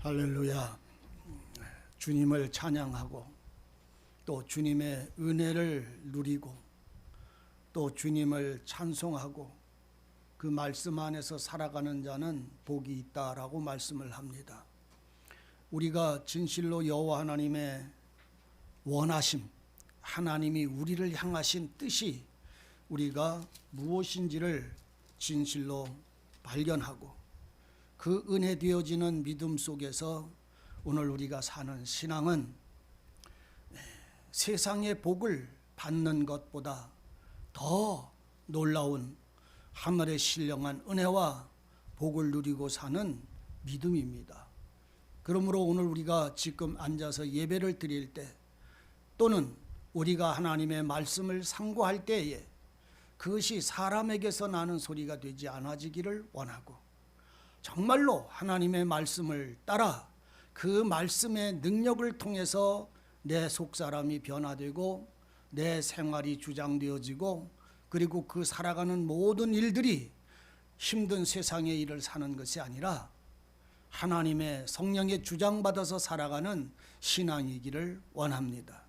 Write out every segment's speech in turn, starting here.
할렐루야. 주님을 찬양하고 또 주님의 은혜를 누리고 또 주님을 찬송하고 그 말씀 안에서 살아가는 자는 복이 있다라고 말씀을 합니다. 우리가 진실로 여호와 하나님의 원하심, 하나님이 우리를 향하신 뜻이 우리가 무엇인지를 진실로 발견하고 그 은혜 되어지는 믿음 속에서 오늘 우리가 사는 신앙은 세상의 복을 받는 것보다 더 놀라운 하늘의 신령한 은혜와 복을 누리고 사는 믿음입니다. 그러므로 오늘 우리가 지금 앉아서 예배를 드릴 때 또는 우리가 하나님의 말씀을 상고할 때에 그것이 사람에게서 나는 소리가 되지 않아지기를 원하고 정말로 하나님의 말씀을 따라 그 말씀의 능력을 통해서 내 속사람이 변화되고 내 생활이 주장되어지고 그리고 그 살아가는 모든 일들이 힘든 세상의 일을 사는 것이 아니라 하나님의 성령의 주장받아서 살아가는 신앙이기를 원합니다.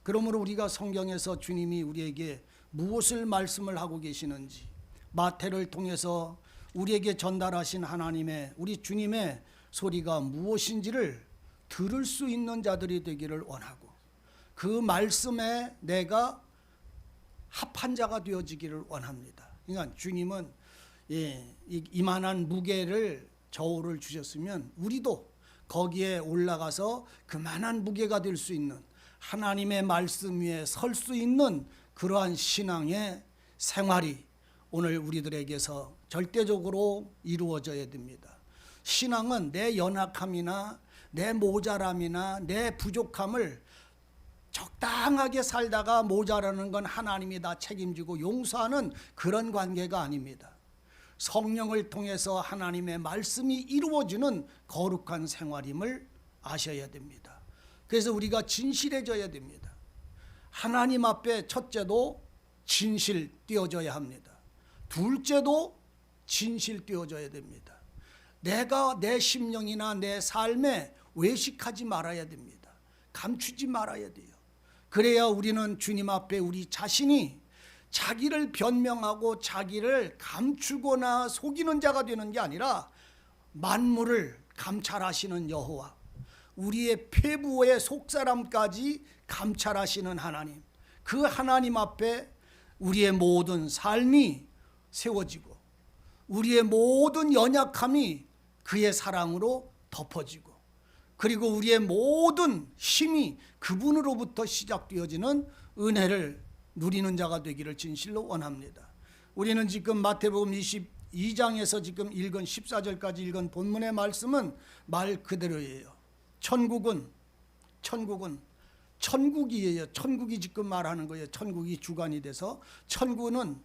그러므로 우리가 성경에서 주님이 우리에게 무엇을 말씀을 하고 계시는지 마태를 통해서 우리에게 전달하신 하나님의 우리 주님의 소리가 무엇인지를 들을 수 있는 자들이 되기를 원하고 그 말씀에 내가 합한 자가 되어지기를 원합니다. 그러니까 주님은 이만한 무게를 저울을 주셨으면 우리도 거기에 올라가서 그만한 무게가 될 수 있는 하나님의 말씀 위에 설 수 있는 그러한 신앙의 생활이 오늘 우리들에게서 절대적으로 이루어져야 됩니다. 신앙은 내 연약함이나 내 모자람이나 내 부족함을 적당하게 살다가 모자라는 건 하나님이 다 책임지고 용서하는 그런 관계가 아닙니다. 성령을 통해서 하나님의 말씀이 이루어지는 거룩한 생활임을 아셔야 됩니다. 그래서 우리가 진실해져야 됩니다. 하나님 앞에 첫째도 진실 띄어져야 합니다. 둘째도 진실 띄어져야 됩니다. 내가 내 심령이나 내 삶에 외식하지 말아야 됩니다. 감추지 말아야 돼요. 그래야 우리는 주님 앞에 우리 자신이 자기를 변명하고 자기를 감추거나 속이는 자가 되는 게 아니라 만물을 감찰하시는 여호와, 우리의 폐부의 속사람까지 감찰하시는 하나님, 그 하나님 앞에 우리의 모든 삶이 세워지고 우리의 모든 연약함이 그의 사랑으로 덮어지고 그리고 우리의 모든 힘이 그분으로부터 시작되어지는 은혜를 누리는 자가 되기를 진실로 원합니다. 우리는 지금 마태복음 22장에서 지금 읽은 14절까지 읽은 본문의 말씀은 말 그대로예요. 천국은 천국이에요. 천국이 지금 말하는 거예요. 천국이 주관이 돼서 천국은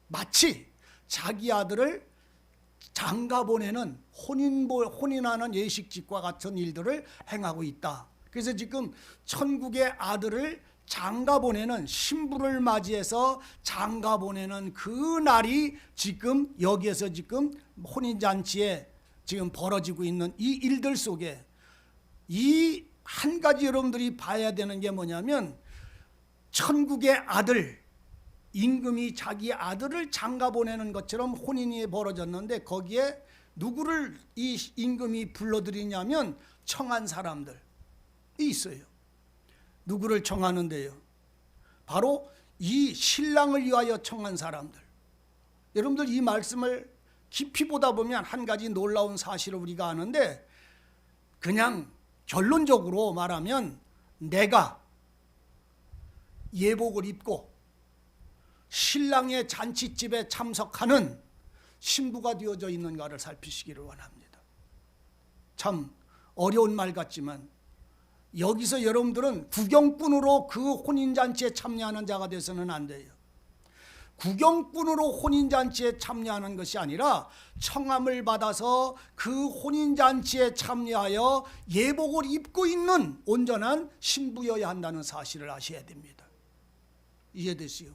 마치 자기 아들을 장가 보내는 혼인하는 예식집과 같은 일들을 행하고 있다. 그래서 지금 천국의 아들을 장가 보내는 신부를 맞이해서 장가 보내는 그 날이 지금 여기에서 지금 혼인잔치에 지금 벌어지고 있는 이 일들 속에 이 한 가지 여러분들이 봐야 되는 게 뭐냐면 천국의 아들 임금이 자기 아들을 장가 보내는 것처럼 혼인이 벌어졌는데 거기에 누구를 이 임금이 불러들이냐면 청한 사람들이 있어요. 누구를 청하는데요? 바로 이 신랑을 위하여 청한 사람들. 여러분들 이 말씀을 깊이 보다 보면 한 가지 놀라운 사실을 우리가 아는데 그냥 결론적으로 말하면 내가 예복을 입고 신랑의 잔치집에 참석하는 신부가 되어져 있는가를 살피시기를 원합니다. 참 어려운 말 같지만 여기서 여러분들은 구경꾼으로 그 혼인잔치에 참여하는 자가 돼서는 안 돼요. 구경꾼으로 혼인잔치에 참여하는 것이 아니라 청함을 받아서 그 혼인잔치에 참여하여 예복을 입고 있는 온전한 신부여야 한다는 사실을 아셔야 됩니다. 이해되시오?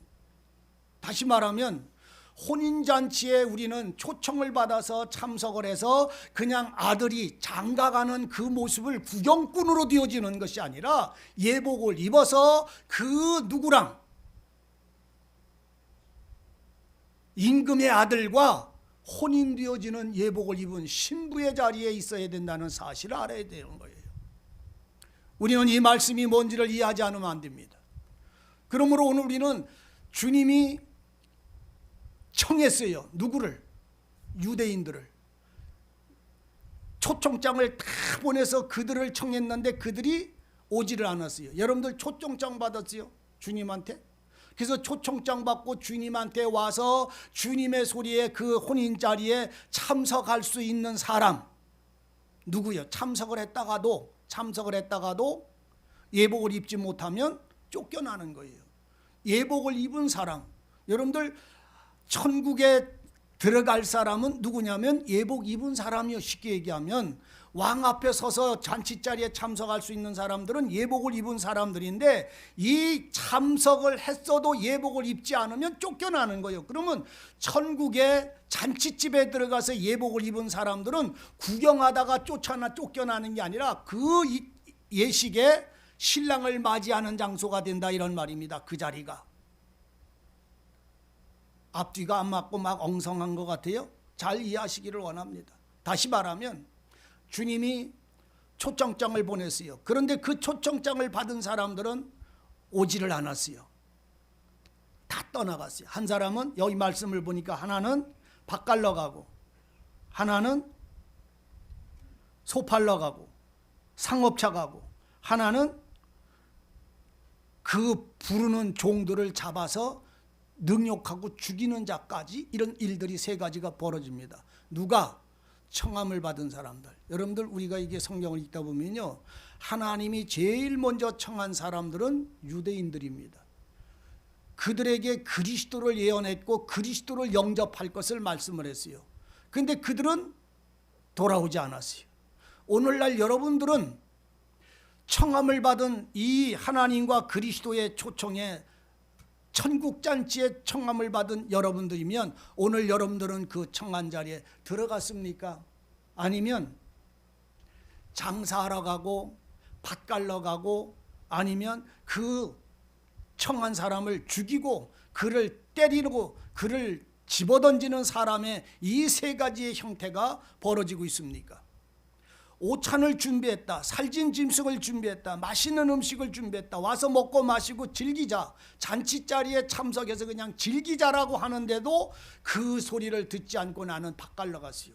다시 말하면 혼인잔치에 우리는 초청을 받아서 참석을 해서 그냥 아들이 장가가는 그 모습을 구경꾼으로 되어지는 것이 아니라 예복을 입어서 그 누구랑 임금의 아들과 혼인되어지는 예복을 입은 신부의 자리에 있어야 된다는 사실을 알아야 되는 거예요. 우리는 이 말씀이 뭔지를 이해하지 않으면 안 됩니다. 그러므로 오늘 우리는 주님이 청했어요. 누구를? 유대인들을. 초청장을 다 보내서 그들을 청했는데 그들이 오지를 않았어요. 여러분들 초청장 받았어요? 주님한테? 그래서 초청장 받고 주님한테 와서 주님의 소리에 그 혼인 자리에 참석할 수 있는 사람 누구요? 참석을 했다가도 예복을 입지 못하면 쫓겨나는 거예요. 예복을 입은 사람, 여러분들 천국에 들어갈 사람은 누구냐면 예복 입은 사람이요. 쉽게 얘기하면 왕 앞에 서서 잔치자리에 참석할 수 있는 사람들은 예복을 입은 사람들인데 이 참석을 했어도 예복을 입지 않으면 쫓겨나는 거예요. 그러면 천국에 잔치집에 들어가서 예복을 입은 사람들은 구경하다가 쫓겨나는 게 아니라 그 예식에 신랑을 맞이하는 장소가 된다 이런 말입니다. 그 자리가. 앞뒤가 안 맞고 막 엉성한 것 같아요. 잘 이해하시기를 원합니다. 다시 말하면 주님이 초청장을 보냈어요. 그런데 그 초청장을 받은 사람들은 오지를 않았어요. 다 떠나갔어요. 한 사람은 여기 말씀을 보니까 하나는 밭 갈러 가고 하나는 소 팔러 가고 상업차 가고 하나는 그 부르는 종들을 잡아서 능욕하고 죽이는 자까지 이런 일들이 세 가지가 벌어집니다. 누가? 청함을 받은 사람들. 여러분들 우리가 이게 성경을 읽다 보면요, 하나님이 제일 먼저 청한 사람들은 유대인들입니다. 그들에게 그리스도를 예언했고 그리스도를 영접할 것을 말씀을 했어요. 그런데 그들은 돌아오지 않았어요. 오늘날 여러분들은 청함을 받은 이 하나님과 그리스도의 초청에 천국잔치에 청함을 받은 여러분들이면 오늘 여러분들은 그 청한 자리에 들어갔습니까? 아니면 장사하러 가고 밭 갈러 가고 아니면 그 청한 사람을 죽이고 그를 때리고 그를 집어던지는 사람의 이 세 가지의 형태가 벌어지고 있습니까? 오찬을 준비했다. 살진 짐승을 준비했다. 맛있는 음식을 준비했다. 와서 먹고 마시고 즐기자. 잔치자리에 참석해서 그냥 즐기자라고 하는데도 그 소리를 듣지 않고 나는 밭 갈러 갔어요.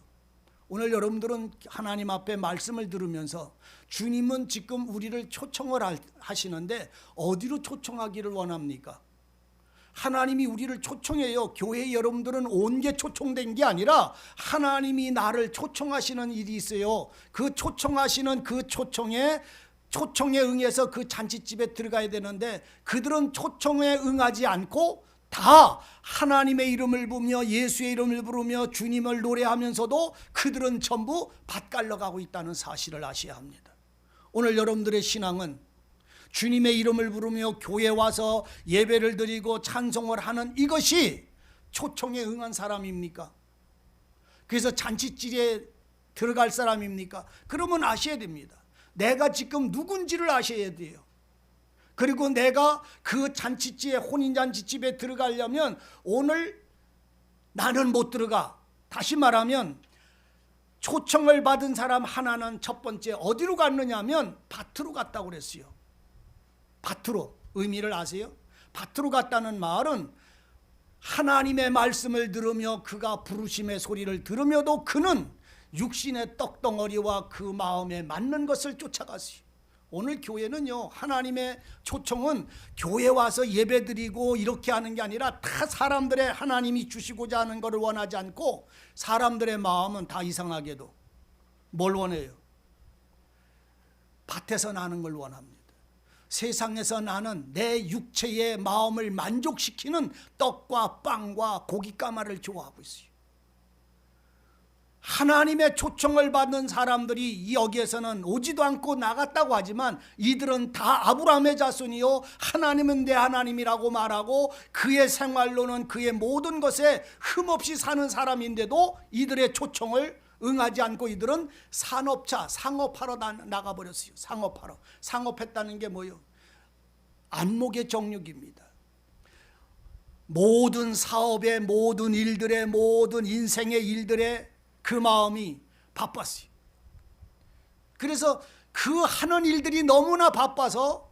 오늘 여러분들은 하나님 앞에 말씀을 들으면서 주님은 지금 우리를 초청을 하시는데 어디로 초청하기를 원합니까? 하나님이 우리를 초청해요. 교회 여러분들은 온 게 초청된 게 아니라 하나님이 나를 초청하시는 일이 있어요. 그 초청하시는 그 초청에 응해서 그 잔치집에 들어가야 되는데 그들은 초청에 응하지 않고 다 하나님의 이름을 부르며 예수의 이름을 부르며 주님을 노래하면서도 그들은 전부 밭 갈러 가고 있다는 사실을 아셔야 합니다. 오늘 여러분들의 신앙은 주님의 이름을 부르며 교회 와서 예배를 드리고 찬송을 하는 이것이 초청에 응한 사람입니까? 그래서 잔치집에 들어갈 사람입니까? 그러면 아셔야 됩니다. 내가 지금 누군지를 아셔야 돼요. 그리고 내가 그 잔치집에 혼인잔치집에 들어가려면 오늘 나는 못 들어가. 다시 말하면 초청을 받은 사람 하나는 첫 번째 어디로 갔느냐 하면 밭으로 갔다고 그랬어요. 밭으로. 의미를 아세요? 밭으로 갔다는 말은 하나님의 말씀을 들으며 그가 부르심의 소리를 들으며도 그는 육신의 떡덩어리와 그 마음에 맞는 것을 쫓아갔어요. 오늘 교회는요, 하나님의 초청은 교회 와서 예배드리고 이렇게 하는 게 아니라 다 사람들의 하나님이 주시고자 하는 것을 원하지 않고 사람들의 마음은 다 이상하게도 뭘 원해요? 밭에서 나는 걸 원합니다. 세상에서 나는 내 육체의 마음을 만족시키는 떡과 빵과 고깃가마를 좋아하고 있어요. 하나님의 초청을 받는 사람들이 여기에서는 오지도 않고 나갔다고 하지만 이들은 다 아브라함의 자손이요 하나님은 내 하나님이라고 말하고 그의 생활로는 그의 모든 것에 흠없이 사는 사람인데도 이들의 초청을 응하지 않고 이들은 상업하러 나가버렸어요. 상업했다는 게 뭐예요? 안목의 정욕입니다. 모든 사업의 모든 일들의 모든 인생의 일들에 그 마음이 바빴어요. 그래서 그 하는 일들이 너무나 바빠서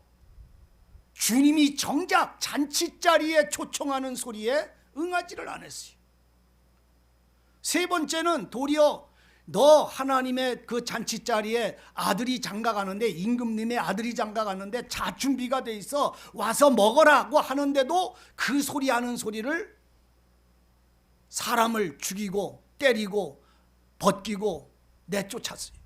주님이 정작 잔치자리에 초청하는 소리에 응하지를 않았어요. 세 번째는 도리어 너 하나님의 그 잔치자리에 아들이 장가가는데 임금님의 아들이 장가가는데 자 준비가 돼 있어 와서 먹어라고 하는데도 그 소리하는 소리를 사람을 죽이고 때리고 벗기고 내쫓았어요.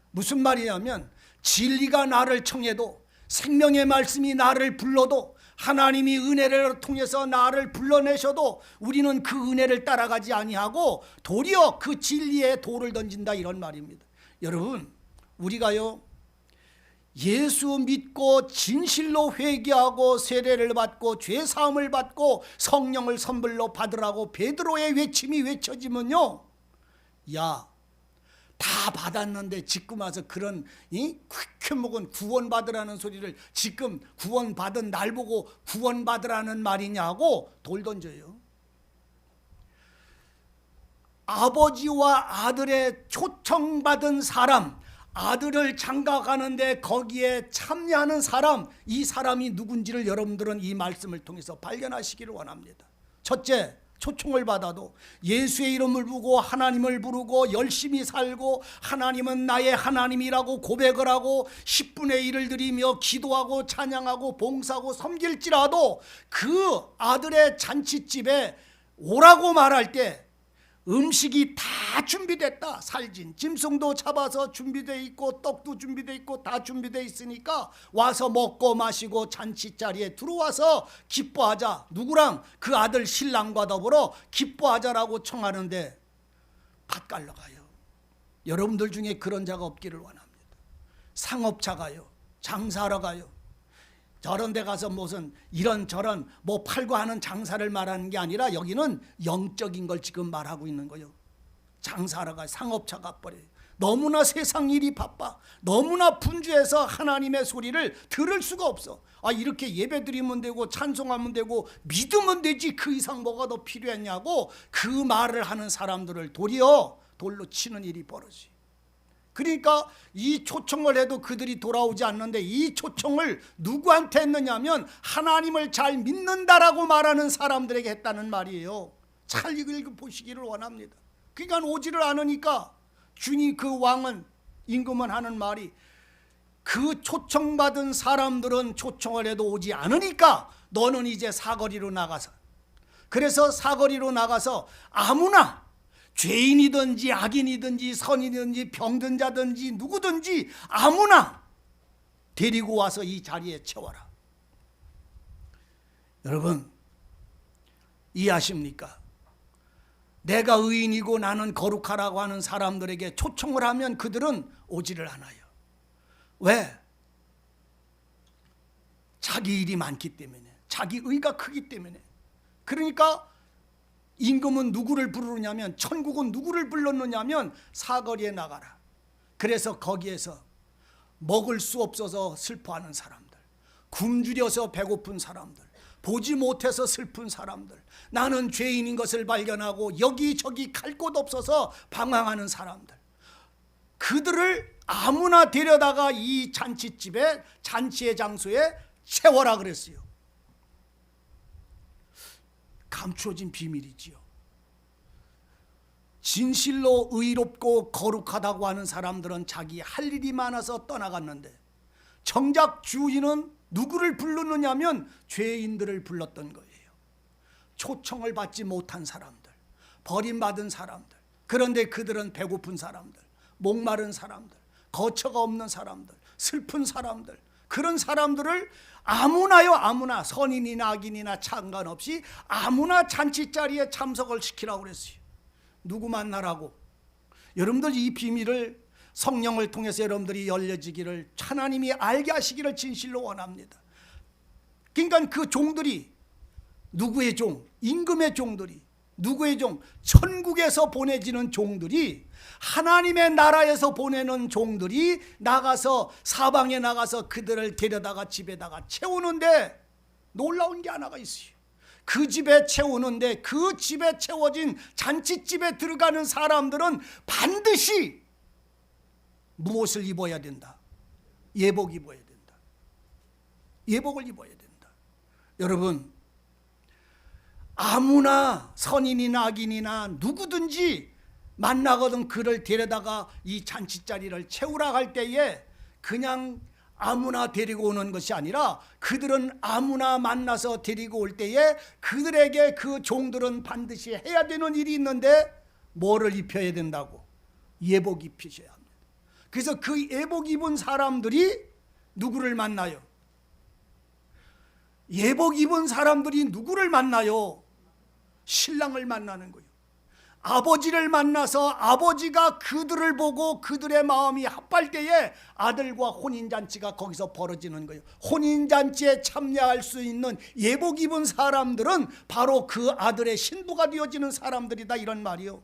무슨 말이냐면 진리가 나를 청해도 생명의 말씀이 나를 불러도 하나님이 은혜를 통해서 나를 불러내셔도 우리는 그 은혜를 따라가지 아니하고 도리어 그 진리에 돌을 던진다 이런 말입니다. 여러분 우리가요 예수 믿고 진실로 회개하고 세례를 받고 죄사함을 받고 성령을 선물로 받으라고 베드로의 외침이 외쳐지면요 야 다 받았는데 지금 와서 그런 쾌목은 구원받으라는 소리를 지금 구원받은 날 보고 구원받으라는 말이냐고 돌 던져요. 아버지와 아들의 초청받은 사람, 아들을 장가가는데 거기에 참여하는 사람, 이 사람이 누군지를 여러분들은 이 말씀을 통해서 발견하시기를 원합니다. 첫째, 초청을 받아도 예수의 이름을 부르고 하나님을 부르고 열심히 살고 하나님은 나의 하나님이라고 고백을 하고 10분의 1을 드리며 기도하고 찬양하고 봉사하고 섬길지라도 그 아들의 잔치집에 오라고 말할 때 음식이 다 준비됐다. 살진 짐승도 잡아서 준비되어 있고 떡도 준비되어 있고 다 준비되어 있으니까 와서 먹고 마시고 잔치자리에 들어와서 기뻐하자. 누구랑? 그 아들 신랑과 더불어 기뻐하자라고 청하는데 밭갈러 가요. 여러분들 중에 그런 자가 없기를 원합니다. 상업차가요, 장사하러 가요. 저런 데 가서 무슨 이런저런 뭐 팔고 하는 장사를 말하는 게 아니라 여기는 영적인 걸 지금 말하고 있는 거예요. 장사하러 가 상업차 가버려요. 너무나 세상 일이 바빠. 너무나 분주해서 하나님의 소리를 들을 수가 없어. 이렇게 예배 드리면 되고 찬송하면 되고 믿으면 되지 그 이상 뭐가 더 필요했냐고 그 말을 하는 사람들을 도리어 돌로 치는 일이 벌어지. 그러니까 이 초청을 해도 그들이 돌아오지 않는데 이 초청을 누구한테 했느냐면 하나님을 잘 믿는다라고 말하는 사람들에게 했다는 말이에요. 잘 읽어보시기를 원합니다. 그러니까 오지를 않으니까 주님 그 왕은 임금은 하는 말이 그 초청받은 사람들은 초청을 해도 오지 않으니까 너는 이제 사거리로 나가서 그래서 사거리로 나가서 아무나 죄인이든지 악인이든지 선인이든지 병든 자든지 누구든지 아무나 데리고 와서 이 자리에 채워라. 여러분 이해하십니까? 내가 의인이고 나는 거룩하라고 하는 사람들에게 초청을 하면 그들은 오지를 않아요. 왜? 자기 일이 많기 때문에, 자기 의가 크기 때문에. 그러니까 임금은 누구를 부르느냐면 천국은 누구를 불렀느냐면 사거리에 나가라. 그래서 거기에서 먹을 수 없어서 슬퍼하는 사람들, 굶주려서 배고픈 사람들, 보지 못해서 슬픈 사람들, 나는 죄인인 것을 발견하고 여기저기 갈 곳 없어서 방황하는 사람들, 그들을 아무나 데려다가 이 잔치집에 잔치의 장소에 채워라 그랬어요. 감추어진 비밀이지요. 진실로 의롭고 거룩하다고 하는 사람들은 자기 할 일이 많아서 떠나갔는데 정작 주인은 누구를 부르느냐면 죄인들을 불렀던 거예요. 초청을 받지 못한 사람들, 버림받은 사람들, 그런데 그들은 배고픈 사람들, 목마른 사람들, 거처가 없는 사람들, 슬픈 사람들, 그런 사람들을 아무나요 아무나 선인이나 악인이나 상관없이 아무나 잔치자리에 참석을 시키라고 그랬어요. 누구 만나라고? 여러분들 이 비밀을 성령을 통해서 여러분들이 열려지기를 하나님이 알게 하시기를 진실로 원합니다. 그러니까 그 종들이 누구의 종? 임금의 종들이 누구의 종? 천국에서 보내지는 종들이 하나님의 나라에서 보내는 종들이 나가서 사방에 나가서 그들을 데려다가 집에다가 채우는데 놀라운 게 하나가 있어요. 그 집에 채우는데 그 집에 채워진 잔치집에 들어가는 사람들은 반드시 무엇을 입어야 된다? 예복 입어야 된다. 예복을 입어야 된다. 여러분, 아무나 선인이나 악인이나 누구든지 만나거든 그를 데려다가 이 잔치자리를 채우라 할 때에 그냥 아무나 데리고 오는 것이 아니라 그들은 아무나 만나서 데리고 올 때에 그들에게 그 종들은 반드시 해야 되는 일이 있는데 뭐를 입혀야 된다고? 예복 입히셔야 합니다. 그래서 그 예복 입은 사람들이 누구를 만나요? 예복 입은 사람들이 누구를 만나요? 신랑을 만나는 거예요. 아버지를 만나서 아버지가 그들을 보고 그들의 마음이 합할 때에 아들과 혼인잔치가 거기서 벌어지는 거예요. 혼인잔치에 참여할 수 있는 예복 입은 사람들은 바로 그 아들의 신부가 되어지는 사람들이다, 이런 말이요.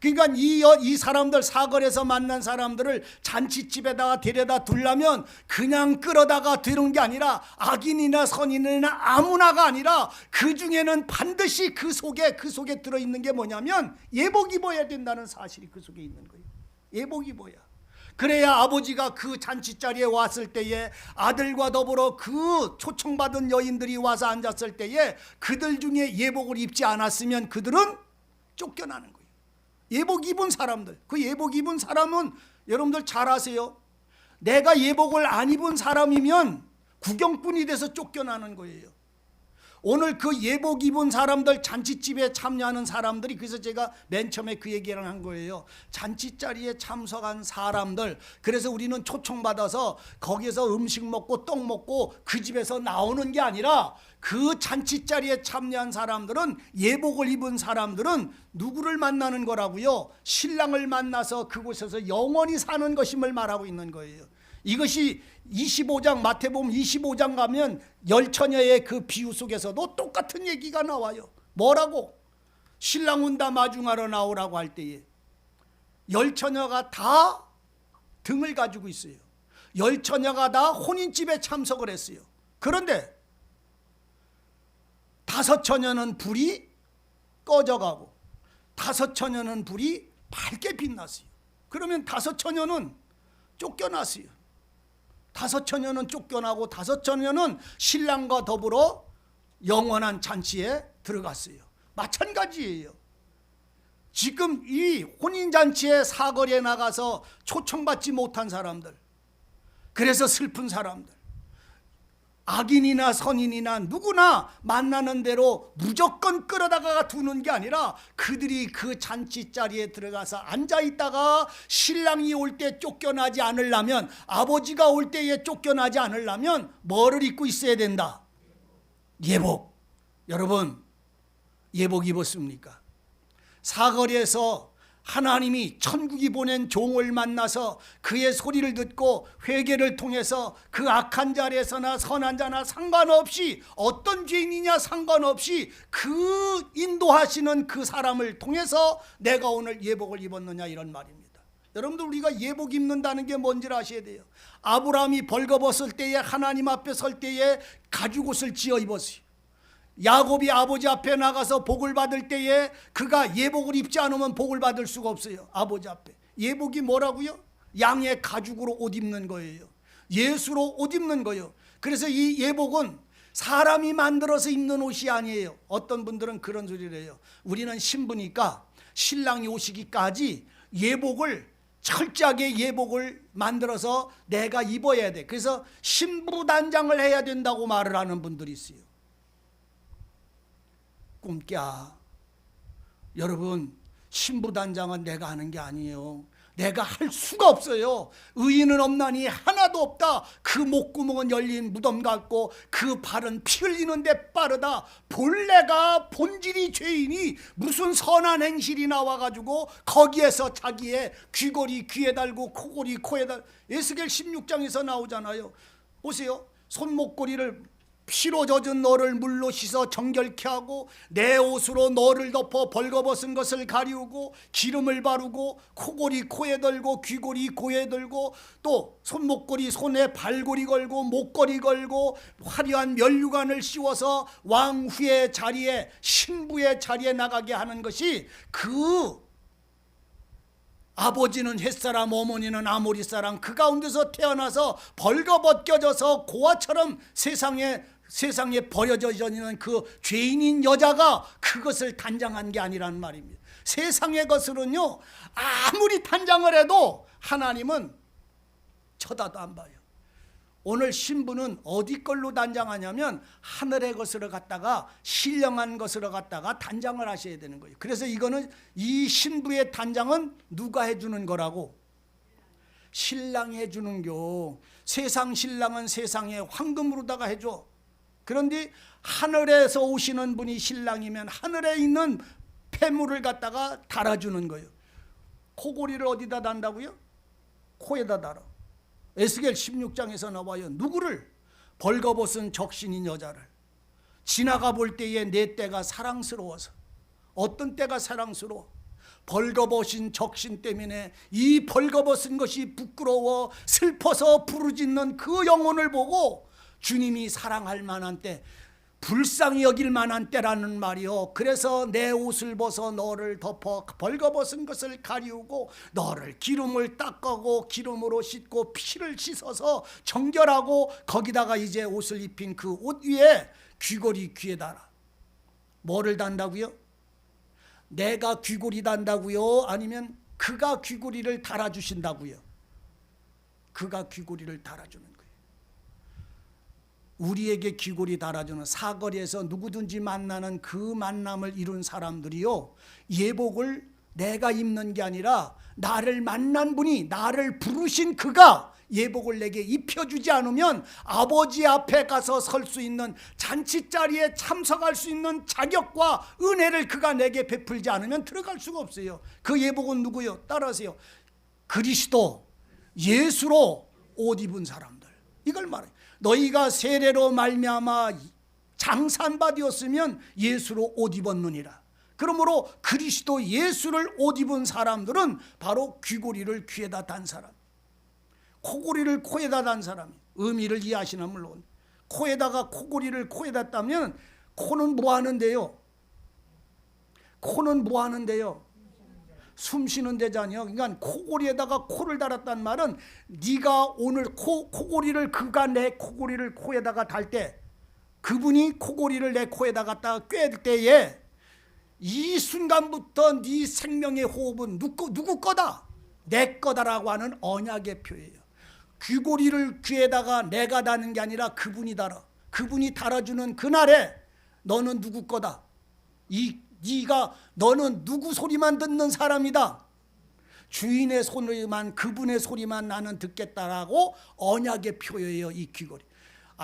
그러니까 이 사람들, 사거리에서 만난 사람들을 잔치집에다가 데려다 두려면 그냥 끌어다가 두는 게 아니라 악인이나 선인이나 아무나가 아니라 그 중에는 반드시 그 속에 들어있는 게 뭐냐면 예복 입어야 된다는 사실이 그 속에 있는 거예요. 예복 입어야. 그래야 아버지가 그 잔치자리에 왔을 때에 아들과 더불어 그 초청받은 여인들이 와서 앉았을 때에 그들 중에 예복을 입지 않았으면 그들은 쫓겨나는 거예요. 예복 입은 사람들, 그 예복 입은 사람은 여러분들 잘 아세요. 내가 예복을 안 입은 사람이면 구경꾼이 돼서 쫓겨나는 거예요. 오늘 그 예복 입은 사람들, 잔치집에 참여하는 사람들이, 그래서 제가 맨 처음에 그 얘기를 한 거예요. 잔치자리에 참석한 사람들, 그래서 우리는 초청받아서 거기에서 음식 먹고 떡 먹고 그 집에서 나오는 게 아니라 그 잔치자리에 참여한 사람들은, 예복을 입은 사람들은 누구를 만나는 거라고요? 신랑을 만나서 그곳에서 영원히 사는 것임을 말하고 있는 거예요. 이것이 25장, 마태복음 25장 가면 열처녀의 그 비유 속에서도 똑같은 얘기가 나와요. 뭐라고? 신랑 온다 마중하러 나오라고 할 때에 열처녀가 다 등을 가지고 있어요. 열처녀가 다 혼인집에 참석을 했어요. 그런데 다섯 처녀는 불이 꺼져가고 다섯 처녀는 불이 밝게 빛났어요. 그러면 다섯 처녀는 쫓겨났어요. 다섯 처녀는 쫓겨나고 다섯 처녀는 신랑과 더불어 영원한 잔치에 들어갔어요. 마찬가지예요. 지금 이 혼인잔치의 사거리에 나가서 초청받지 못한 사람들, 그래서 슬픈 사람들, 악인이나 선인이나 누구나 만나는 대로 무조건 끌어다가 두는 게 아니라 그들이 그 잔치자리에 들어가서 앉아있다가 신랑이 올 때 쫓겨나지 않으려면, 아버지가 올 때에 쫓겨나지 않으려면 뭐를 입고 있어야 된다? 예복. 여러분, 예복 입었습니까? 사거리에서 하나님이 천국이 보낸 종을 만나서 그의 소리를 듣고 회개를 통해서 그 악한 자리에서나 선한 자나 상관없이, 어떤 죄인이냐 상관없이 그 인도하시는 그 사람을 통해서 내가 오늘 예복을 입었느냐, 이런 말입니다. 여러분들, 우리가 예복 입는다는 게 뭔지를 아셔야 돼요. 아브라함이 벌거벗을 때에, 하나님 앞에 설 때에 가죽옷을 지어 입었어요. 야곱이 아버지 앞에 나가서 복을 받을 때에 그가 예복을 입지 않으면 복을 받을 수가 없어요. 아버지 앞에. 예복이 뭐라고요? 양의 가죽으로 옷 입는 거예요. 예수로 옷 입는 거예요. 그래서 이 예복은 사람이 만들어서 입는 옷이 아니에요. 어떤 분들은 그런 소리를 해요. 우리는 신부니까 신랑이 오시기까지 예복을, 철저하게 예복을 만들어서 내가 입어야 돼. 그래서 신부단장을 해야 된다고 말을 하는 분들이 있어요. 꿈깨. 여러분, 신부단장은 내가 하는 게 아니에요. 내가 할 수가 없어요. 의인은 없나니 하나도 없다. 그 목구멍은 열린 무덤 같고 그 발은 피 흘리는데 빠르다. 본래가 본질이 죄인이 무슨 선한 행실이 나와가지고 거기에서 자기의 귀걸이 귀에 달고 코걸이 코에 달. 에스겔 16장에서 나오잖아요. 보세요. 손목걸이를 피로 젖은 너를 물로 씻어 정결케 하고 내 옷으로 너를 덮어 벌거벗은 것을 가리우고 기름을 바르고 코골이 코에 들고 귀골이 코에 들고 또 손목걸이 손에 발골이 걸고 목걸이 걸고 화려한 면류관을 씌워서 왕후의 자리에 신부의 자리에 나가게 하는 것이 그 아버지는 햇사람 어머니는 아모리 사람 그 가운데서 태어나서 벌거벗겨져서 고아처럼 세상에 버려져 있는 그 죄인인 여자가 그것을 단장한 게 아니라는 말입니다. 세상의 것으로는요 아무리 단장을 해도 하나님은 쳐다도 안 봐요. 오늘 신부는 어디 걸로 단장하냐면 하늘의 것으로 갖다가 신령한 것으로 갖다가 단장을 하셔야 되는 거예요. 그래서 이거는 이 신부의 단장은 누가 해주는 거라고? 신랑이 해주는 겨. 세상 신랑은 세상에 황금으로다가 해줘. 그런데 하늘에서 오시는 분이 신랑이면 하늘에 있는 폐물을 갖다가 달아주는 거예요. 코골이를 어디다 단다고요? 코에다 달아. 에스겔 16장에서 나와요. 누구를? 벌거벗은 적신인 여자를. 지나가 볼 때에 내 때가 사랑스러워서. 어떤 때가 사랑스러워? 벌거벗은 적신 때문에 이 벌거벗은 것이 부끄러워 슬퍼서 부르짖는 그 영혼을 보고 주님이 사랑할 만한 때, 불쌍히 여길 만한 때라는 말이요. 그래서 내 옷을 벗어 너를 덮어 벌거벗은 것을 가리우고 너를 기름을 닦고 기름으로 씻고 피를 씻어서 정결하고 거기다가 이제 옷을 입힌 그 옷 위에 귀걸이 귀에 달아. 뭐를 단다고요? 내가 귀걸이 단다고요? 아니면 그가 귀걸이를 달아주신다고요? 그가 귀걸이를 달아주는 거예요. 우리에게 귀걸이 달아주는 사거리에서 누구든지 만나는 그 만남을 이룬 사람들이요, 예복을 내가 입는 게 아니라 나를 만난 분이, 나를 부르신 그가 예복을 내게 입혀주지 않으면 아버지 앞에 가서 설 수 있는, 잔치 자리에 참석할 수 있는 자격과 은혜를 그가 내게 베풀지 않으면 들어갈 수가 없어요. 그 예복은 누구요? 따라하세요. 그리스도 예수로 옷 입은 사람들, 이걸 말해요. 너희가 세례로 말미암아 장사한 바 되었으면 예수로 옷 입었느니라. 그러므로 그리스도 예수를 옷 입은 사람들은 바로 귀고리를 귀에다 단 사람, 코고리를 코에다 단 사람이. 의미를 이해하시나 물론. 코에다가 코고리를 코에다 따면 코는 뭐 하는데요? 코는 뭐 하는데요? 숨 쉬는 데잖아요. 그러니까 코고리에다가 코를 달았단 말은 네가 오늘 코고리를, 그가 내 코고리를 코에다가 달 때, 그분이 코고리를 내 코에다 갖다가 꿰을 때에 이 순간부터 네 생명의 호흡은 누구 거다? 내 거다라고 하는 언약의 표예요. 귀고리를 귀에다가 내가 다는 게 아니라 그분이 달아. 그분이 달아주는 그날에 너는 누구 거다? 너는 누구 소리만 듣는 사람이다. 주인의 소리만, 그분의 소리만 나는 듣겠다라고 언약의 표예요, 이 귀걸이.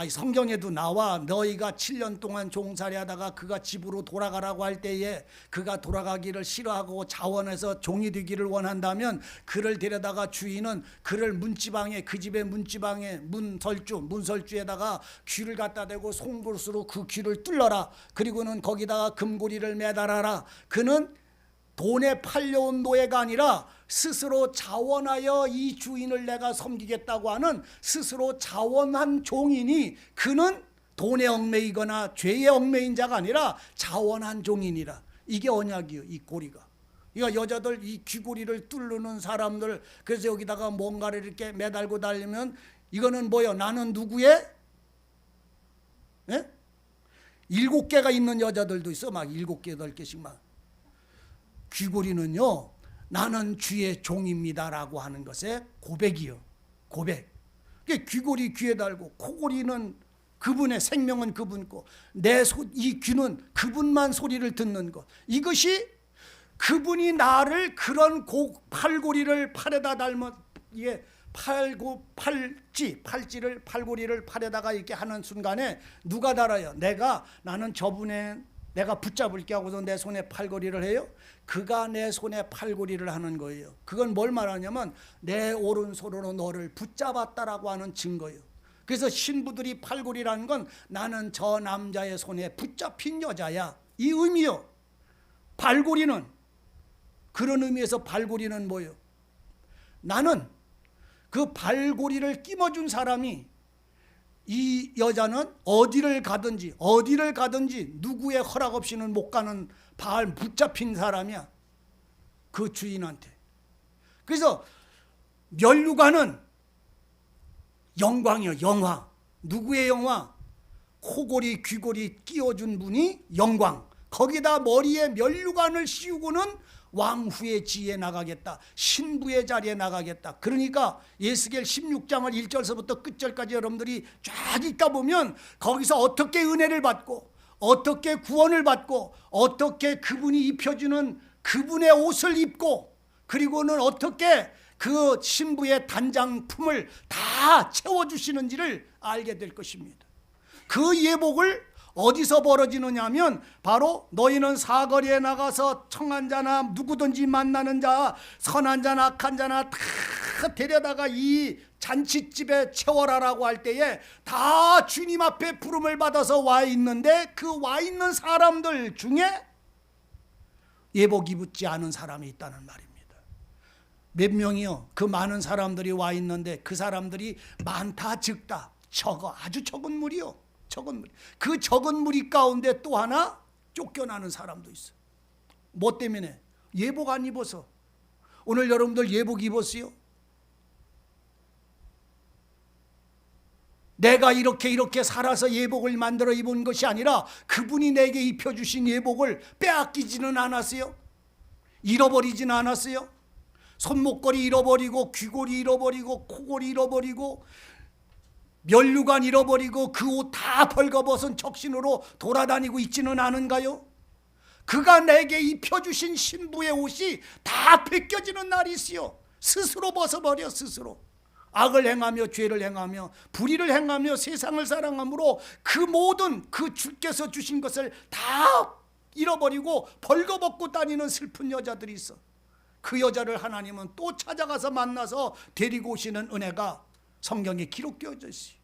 성경에도 나와. 너희가 7년 동안 종살이 하다가 그가 집으로 돌아가라고 할 때에 그가 돌아가기를 싫어하고 자원해서 종이 되기를 원한다면 그를 데려다가 주인은 그를 문지방에, 그 집의 문지방에 문설주에다가 귀를 갖다 대고 송곳으로 그 귀를 뚫러라. 그리고는 거기다가 금고리를 매달아라. 그는 돈에 팔려온 노예가 아니라 스스로 자원하여 이 주인을 내가 섬기겠다고 하는 스스로 자원한 종이니, 그는 돈에 얽매이거나 죄에 얽매인 자가 아니라 자원한 종이니라. 이게 언약이요, 이 고리가. 그러니까 여자들 이 귀고리를 뚫는 사람들, 그래서 여기다가 뭔가를 이렇게 매달고 달리면 이거는 뭐예요? 나는 누구의? 7개가 있는 여자들도 있어. 막 7개, 8개씩 막. 귀고리는요, 나는 주의 종입니다라고 하는 것의 고백이요. 고백. 귀고리 귀에 달고, 코고리는 그분의 생명은 그분 거, 이 귀는 그분만 소리를 듣는 것. 이것이 그분이 나를 그런 팔고리를 팔에다 닮은 이게 팔찌를 팔에다가 이렇게 하는 순간에 누가 달아요? 나는 저분의 내가 붙잡을게 하고서 내 손에 팔걸이를 해요. 그가 내 손에 팔걸이를 하는 거예요. 그건 뭘 말하냐면 내 오른손으로 너를 붙잡았다라고 하는 증거예요. 그래서 신부들이 팔걸이라는 건 나는 저 남자의 손에 붙잡힌 여자야, 이 의미요. 발고리는 그런 의미에서 발고리는 뭐예요? 나는 그 발고리를 끼워준 사람이, 이 여자는 어디를 가든지 누구의 허락 없이는 못 가는 붙잡힌 사람이야, 그 주인한테. 그래서 면류관은 영광이요, 영화. 누구의 영화? 코골이 귀골이 끼워준 분이 영광. 거기다 머리에 면류관을 씌우고는 왕후의 지에 나가겠다, 신부의 자리에 나가겠다. 그러니까 예스겔 16장을 1절서부터 끝절까지 여러분들이 쫙 읽다 보면 거기서 어떻게 은혜를 받고 어떻게 구원을 받고 어떻게 그분이 입혀주는 그분의 옷을 입고 그리고는 어떻게 그 신부의 단장품을 다 채워주시는지를 알게 될 것입니다. 그 예복을 어디서 벌어지느냐 하면 바로 너희는 사거리에 나가서 청한 자나 누구든지 만나는 자, 선한 자나 악한 자나 다 데려다가 이 잔치집에 채워라라고 할 때에 다 주님 앞에 부름을 받아서 와 있는데 그 와 있는 사람들 중에 예복 입지 않은 사람이 있다는 말입니다. 몇 명이요? 그 많은 사람들이 와 있는데 그 사람들이 많다 적다, 아주 적은 무리요. 그 적은 무리 가운데 또 하나 쫓겨나는 사람도 있어. 뭐 때문에? 예복 안 입어서. 오늘 여러분들 예복 입었어요? 내가 이렇게 살아서 예복을 만들어 입은 것이 아니라 그분이 내게 입혀주신 예복을 빼앗기지는 않았어요? 잃어버리지는 않았어요? 손목걸이 잃어버리고 귀걸이 잃어버리고 코걸이 잃어버리고 면류관 잃어버리고 그 옷 다 벌거벗은 적신으로 돌아다니고 있지는 않은가요? 그가 내게 입혀주신 신부의 옷이 다 벗겨지는 날이 있어요. 스스로 벗어버려. 스스로 악을 행하며 죄를 행하며 불의를 행하며 세상을 사랑함으로 그 모든 그 주께서 주신 것을 다 잃어버리고 벌거벗고 다니는 슬픈 여자들이 있어. 그 여자를 하나님은 또 찾아가서 만나서 데리고 오시는 은혜가 성경에 기록되어져 있어요.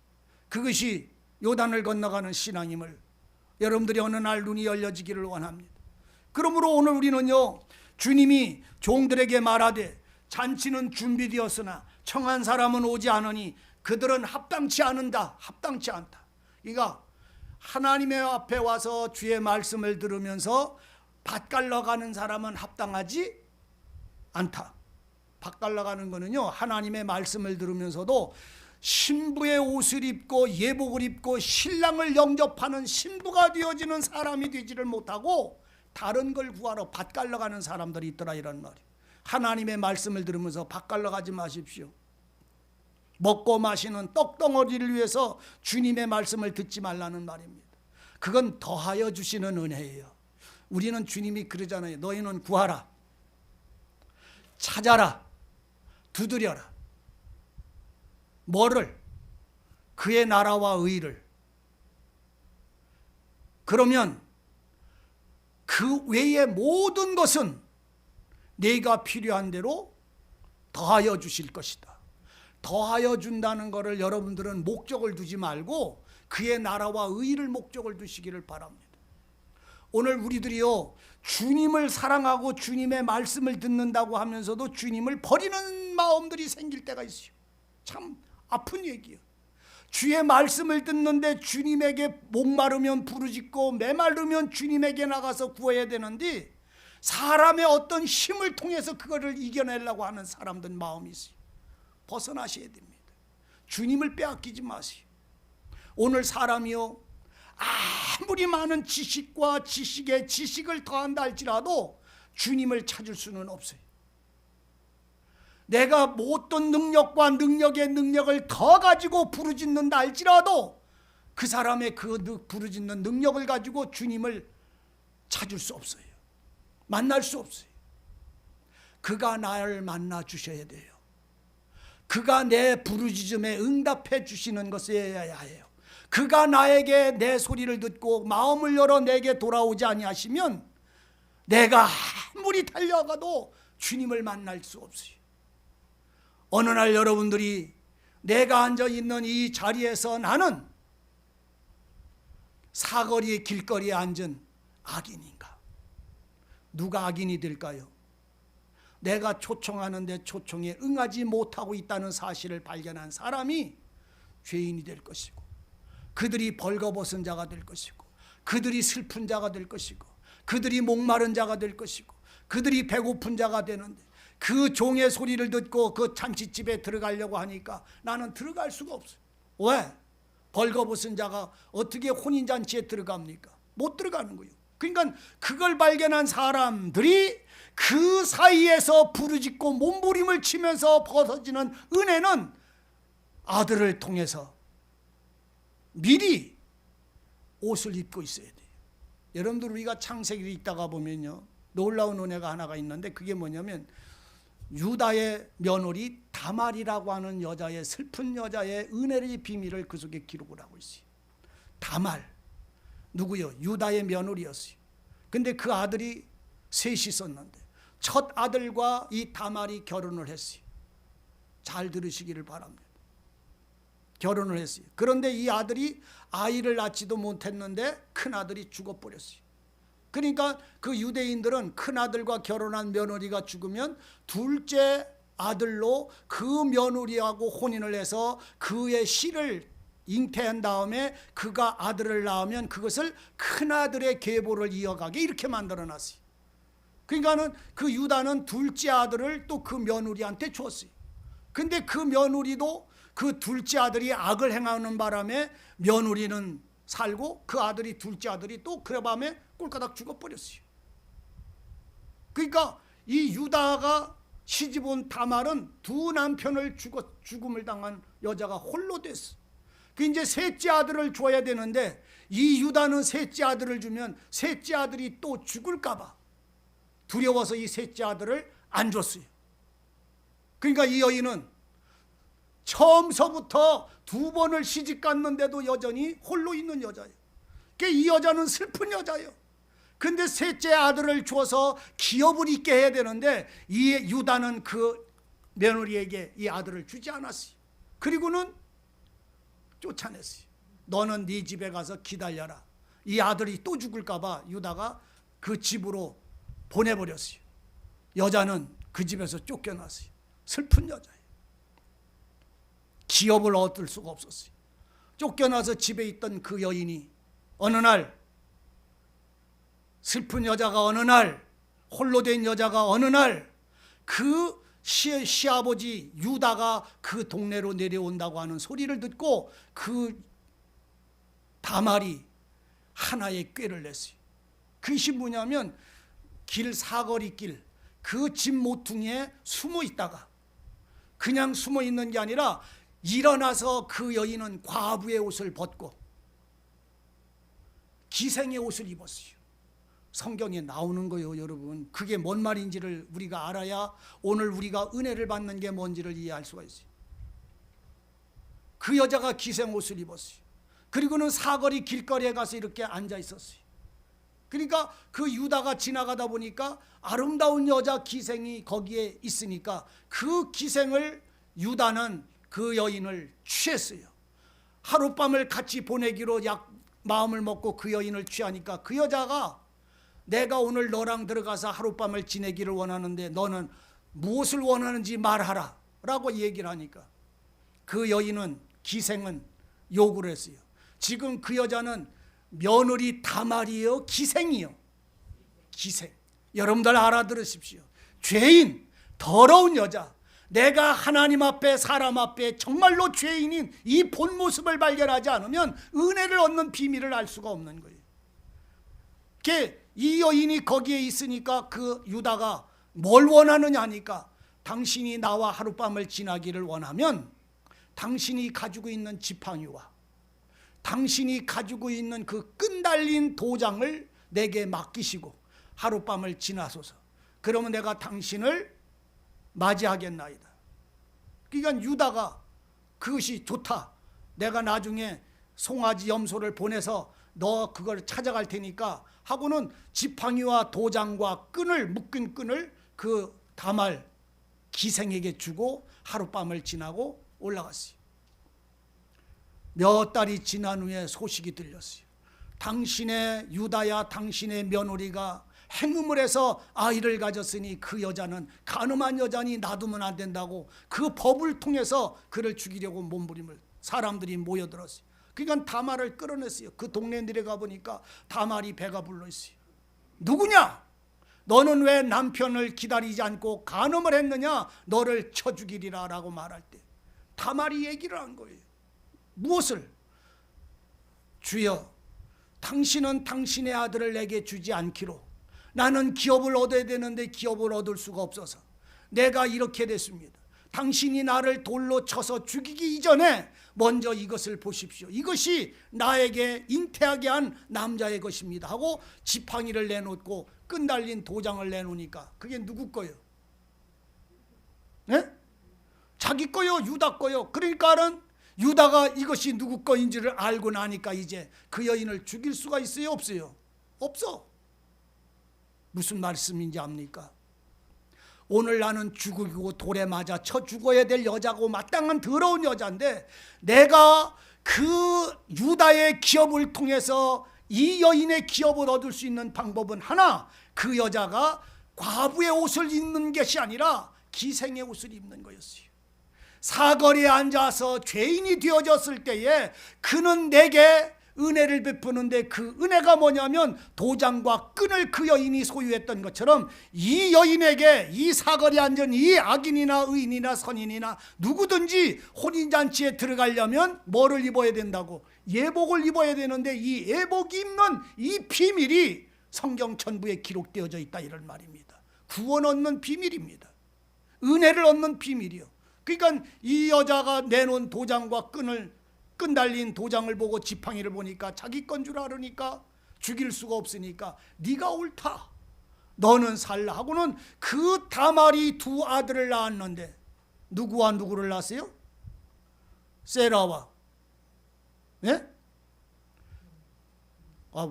그것이 요단을 건너가는 신앙임을 여러분들이 어느 날 눈이 열려지기를 원합니다. 그러므로 오늘 우리는요, 주님이 종들에게 말하되 잔치는 준비되었으나 청한 사람은 오지 않으니 그들은 합당치 않는다. 합당치 않다. 그러니까 하나님의 앞에 와서 주의 말씀을 들으면서 밭갈러 가는 사람은 합당하지 않다. 밭갈러 가는 거는요, 하나님의 말씀을 들으면서도 신부의 옷을 입고 예복을 입고 신랑을 영접하는 신부가 되어지는 사람이 되지를 못하고 다른 걸 구하러 밭갈러 가는 사람들이 있더라, 이런 말이에요. 하나님의 말씀을 들으면서 밭갈러 가지 마십시오. 먹고 마시는 떡덩어리를 위해서 주님의 말씀을 듣지 말라는 말입니다. 그건 더하여 주시는 은혜예요. 우리는 주님이 그러잖아요. 너희는 구하라, 찾아라, 두드려라. 뭐를? 그의 나라와 의를. 그러면 그 외의 모든 것은 내가 필요한 대로 더하여 주실 것이다. 더하여 준다는 것을 여러분들은 목적을 두지 말고 그의 나라와 의를 목적을 두시기를 바랍니다. 오늘 우리들이요, 주님을 사랑하고 주님의 말씀을 듣는다고 하면서도 주님을 버리는 마음들이 생길 때가 있어요. 참 아픈 얘기예요. 주의 말씀을 듣는데 주님에게 목마르면 부르짖고 메마르면 주님에게 나가서 구해야 되는데 사람의 어떤 힘을 통해서 그거를 이겨내려고 하는 사람들 마음이 있어요. 벗어나셔야 됩니다. 주님을 빼앗기지 마세요. 오늘 사람이요, 아무리 많은 지식과 지식을 더한다 할지라도 주님을 찾을 수는 없어요. 내가 어떤 능력과 능력의 능력을 더 가지고 부르짖는다 할지라도 그 사람의 그 부르짖는 능력을 가지고 주님을 찾을 수 없어요. 만날 수 없어요. 그가 나를 만나 주셔야 돼요. 그가 내 부르짖음에 응답해 주시는 것이어야 해요. 그가 나에게 내 소리를 듣고 마음을 열어 내게 돌아오지 아니하시면 내가 아무리 달려가도 주님을 만날 수 없어요. 어느 날 여러분들이 내가 앉아있는 이 자리에서 나는 사거리의 길거리에 앉은 악인인가? 누가 악인이 될까요? 내가 초청하는데 초청에 응하지 못하고 있다는 사실을 발견한 사람이 죄인이 될 것이고, 그들이 벌거벗은 자가 될 것이고, 그들이 슬픈 자가 될 것이고, 그들이 목마른 자가 될 것이고, 그들이 배고픈 자가 되는데 그 종의 소리를 듣고 그 잔치집에 들어가려고 하니까 나는 들어갈 수가 없어요. 왜? 벌거벗은 자가 어떻게 혼인잔치에 들어갑니까? 못 들어가는 거예요. 그러니까 그걸 발견한 사람들이 그 사이에서 부르짖고 몸부림을 치면서 벗어지는 은혜는 아들을 통해서 미리 옷을 입고 있어야 돼요. 여러분들 우리가 창세기를 읽다가 보면요, 놀라운 은혜가 하나가 있는데 그게 뭐냐면 유다의 며느리 다말이라고 하는 여자의, 슬픈 여자의 은혜의 비밀을 그 속에 기록을 하고 있어요. 다말 누구요? 유다의 며느리였어요. 근데 그 아들이 셋이 있었는데 첫 아들과 이 다말이 결혼을 했어요. 잘 들으시기를 바랍니다. 결혼을 했어요. 그런데 이 아들이 아이를 낳지도 못했는데 큰 아들이 죽어버렸어요. 그러니까 그 유대인들은 큰 아들과 결혼한 며느리가 죽으면 둘째 아들로 그 며느리하고 혼인을 해서 그의 씨를 잉태한 다음에 그가 아들을 낳으면 그것을 큰 아들의 계보를 이어가게 이렇게 만들어놨어요. 그러니까는 그 유다는 둘째 아들을 또 그 며느리한테 줬어요. 근데 그 며느리도 그 둘째 아들이 악을 행하는 바람에 며느리는 살고 그 아들이, 둘째 아들이 또 그 밤에 꼴까닥 죽어버렸어요. 그러니까 이 유다가 시집온 다말은 두 남편을 죽음을 당한 여자가 홀로 됐어. 그 이제 셋째 아들을 줘야 되는데 이 유다는 셋째 아들을 주면 셋째 아들이 또 죽을까봐 두려워서 이 셋째 아들을 안 줬어요. 그러니까 이 여인은 처음서부터 두 번을 시집 갔는데도 여전히 홀로 있는 여자예요. 그러니까 이 여자는 슬픈 여자예요. 근데 셋째 아들을 줘서 기업을 있게 해야 되는데 이 유다는 그 며느리에게 이 아들을 주지 않았어요. 그리고는 쫓아냈어요. 너는 네 집에 가서 기다려라. 이 아들이 또 죽을까 봐 유다가 그 집으로 보내버렸어요. 여자는 그 집에서 쫓겨났어요. 슬픈 여자예요. 기업을 얻을 수가 없었어요. 쫓겨나서 집에 있던 그 여인이 어느 날, 슬픈 여자가 어느 날, 홀로 된 여자가 어느 날 그 시아버지 유다가 그 동네로 내려온다고 하는 소리를 듣고 그 다말이 하나의 꾀를 냈어요. 그것이 뭐냐면 길, 사거리 길, 그 집 모퉁이에 숨어 있다가, 그냥 숨어 있는 게 아니라 일어나서 그 여인은 과부의 옷을 벗고 기생의 옷을 입었어요. 성경에 나오는 거예요, 여러분. 그게 뭔 말인지를 우리가 알아야 오늘 우리가 은혜를 받는 게 뭔지를 이해할 수가 있어요. 그 여자가 기생 옷을 입었어요. 그리고는 사거리 길거리에 가서 이렇게 앉아 있었어요. 그러니까 그 유다가 지나가다 보니까 아름다운 여자 기생이 거기에 있으니까 그 기생을, 유다는 그 여인을 취했어요. 하룻밤을 같이 보내기로 마음을 먹고 그 여인을 취하니까 그 여자가 내가 오늘 너랑 들어가서 하룻밤을 지내기를 원하는데 너는 무엇을 원하는지 말하라 라고 얘기를 하니까 그 여인은, 기생은 요구를 했어요. 지금 그 여자는 며느리 다말이요, 기생이요? 기생. 여러분들 알아들으십시오. 죄인, 더러운 여자. 내가 하나님 앞에, 사람 앞에 정말로 죄인인 이 본 모습을 발견하지 않으면 은혜를 얻는 비밀을 알 수가 없는 거예요. 이 여인이 거기에 있으니까 그 유다가 뭘 원하느냐 하니까 당신이 나와 하룻밤을 지나기를 원하면 당신이 가지고 있는 지팡이와 당신이 가지고 있는 그 끈달린 도장을 내게 맡기시고 하룻밤을 지나소서. 그러면 내가 당신을 맞이하겠나이다. 그러니까 유다가 그것이 좋다. 내가 나중에 송아지 염소를 보내서 너 그걸 찾아갈 테니까 하고는 지팡이와 도장과 끈을 묶은 끈을 그 다말 기생에게 주고 하룻밤을 지나고 올라갔어요. 몇 달이 지난 후에 소식이 들렸어요. 당신의 유다야, 당신의 며느리가 행음을 해서 아이를 가졌으니 그 여자는 간음한 여자니 놔두면 안 된다고 그 법을 통해서 그를 죽이려고 몸부림을 사람들이 모여들었어요. 그러니까 다말을 끌어냈어요. 그 동네 내려가 보니까 다말이 배가 불러있어요. 누구냐? 너는 왜 남편을 기다리지 않고 간음을 했느냐? 너를 쳐 죽이리라 라고 말할 때 다말이 얘기를 한 거예요. 무엇을? 주여, 당신은 당신의 아들을 내게 주지 않기로 나는 기업을 얻어야 되는데 기업을 얻을 수가 없어서 내가 이렇게 됐습니다. 당신이 나를 돌로 쳐서 죽이기 이전에 먼저 이것을 보십시오. 이것이 나에게 잉태하게 한 남자의 것입니다 하고 지팡이를 내놓고 끈 달린 도장을 내놓으니까 그게 누구 거예요? 네? 자기 거요, 유다 거요. 그러니까는 유다가 이것이 누구 거인지를 알고 나니까 이제 그 여인을 죽일 수가 있어요, 없어요? 없어. 무슨 말씀인지 압니까? 오늘 나는 죽이고 돌에 맞아 쳐 죽어야 될 여자고 마땅한 더러운 여자인데 내가 그 유다의 기업을 통해서 이 여인의 기업을 얻을 수 있는 방법은 하나, 그 여자가 과부의 옷을 입는 것이 아니라 기생의 옷을 입는 거였어요. 사거리에 앉아서 죄인이 되어졌을 때에 그는 내게 은혜를 베푸는데 그 은혜가 뭐냐면 도장과 끈을 그 여인이 소유했던 것처럼 이 여인에게 이 사거리에 앉은 이 악인이나 의인이나 선인이나 누구든지 혼인잔치에 들어가려면 뭐를 입어야 된다고? 예복을 입어야 되는데 이 예복이 입는 이 비밀이 성경 전부에 기록되어져 있다 이런 말입니다. 구원 얻는 비밀입니다. 은혜를 얻는 비밀이요. 그러니까 이 여자가 내놓은 도장과 끈 달린 도장을 보고 지팡이를 보니까 자기 건 줄 알으니까 죽일 수가 없으니까 네가 옳다, 너는 살라 하고는 그 다말이 두 아들을 낳았는데 누구와 누구를 낳았어요? 세라와 예?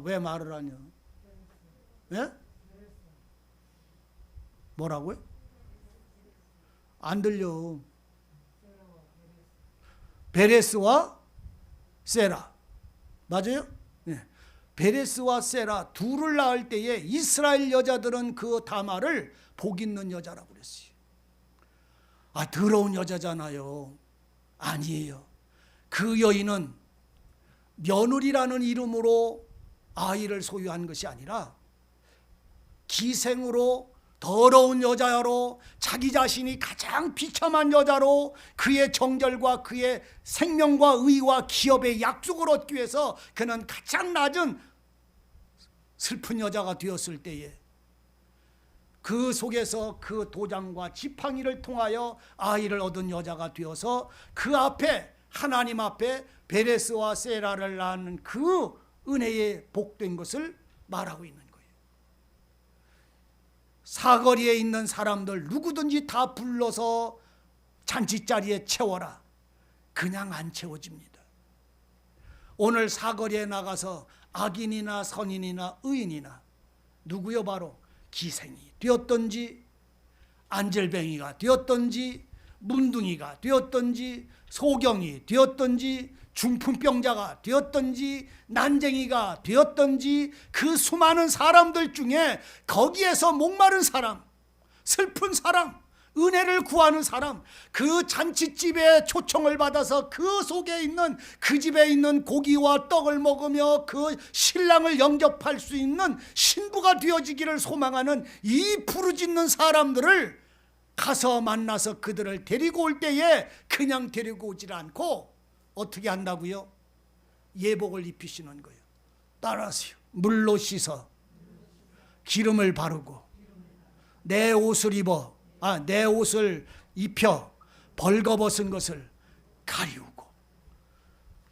왜 말을 하냐? 예? 뭐라고요? 안 들려. 베레스와 세라 맞아요? 네. 베레스와 세라 둘을 낳을 때에 이스라엘 여자들은 그 다말을 복 있는 여자라고 그랬어요. 더러운 여자잖아요. 아니에요. 그 여인은 며느리라는 이름으로 아이를 소유한 것이 아니라 기생으로 더러운 여자로 자기 자신이 가장 비참한 여자로 그의 정절과 그의 생명과 의와 기업의 약속을 얻기 위해서 그는 가장 낮은 슬픈 여자가 되었을 때에 그 속에서 그 도장과 지팡이를 통하여 아이를 얻은 여자가 되어서 그 앞에 하나님 앞에 베레스와 세라를 낳는 그 은혜에 복된 것을 말하고 있는 거예요. 사거리에 있는 사람들 누구든지 다 불러서 잔치자리에 채워라. 그냥 안 채워집니다. 오늘 사거리에 나가서 악인이나 선인이나 의인이나 누구요? 바로 기생이 되었던지 안절뱅이가 되었던지 문둥이가 되었던지 소경이 되었던지 중풍병자가 되었던지 난쟁이가 되었던지 그 수많은 사람들 중에 거기에서 목마른 사람, 슬픈 사람, 은혜를 구하는 사람, 그 잔치집에 초청을 받아서 그 속에 있는 그 집에 있는 고기와 떡을 먹으며 그 신랑을 영접할 수 있는 신부가 되어지기를 소망하는 이 부르짖는 사람들을 가서 만나서 그들을 데리고 올 때에 그냥 데리고 오질 않고 어떻게 한다고요? 예복을 입히시는 거예요. 따라하세요. 물로 씻어 기름을 바르고 내 옷을 입혀 벌거벗은 것을 가리우고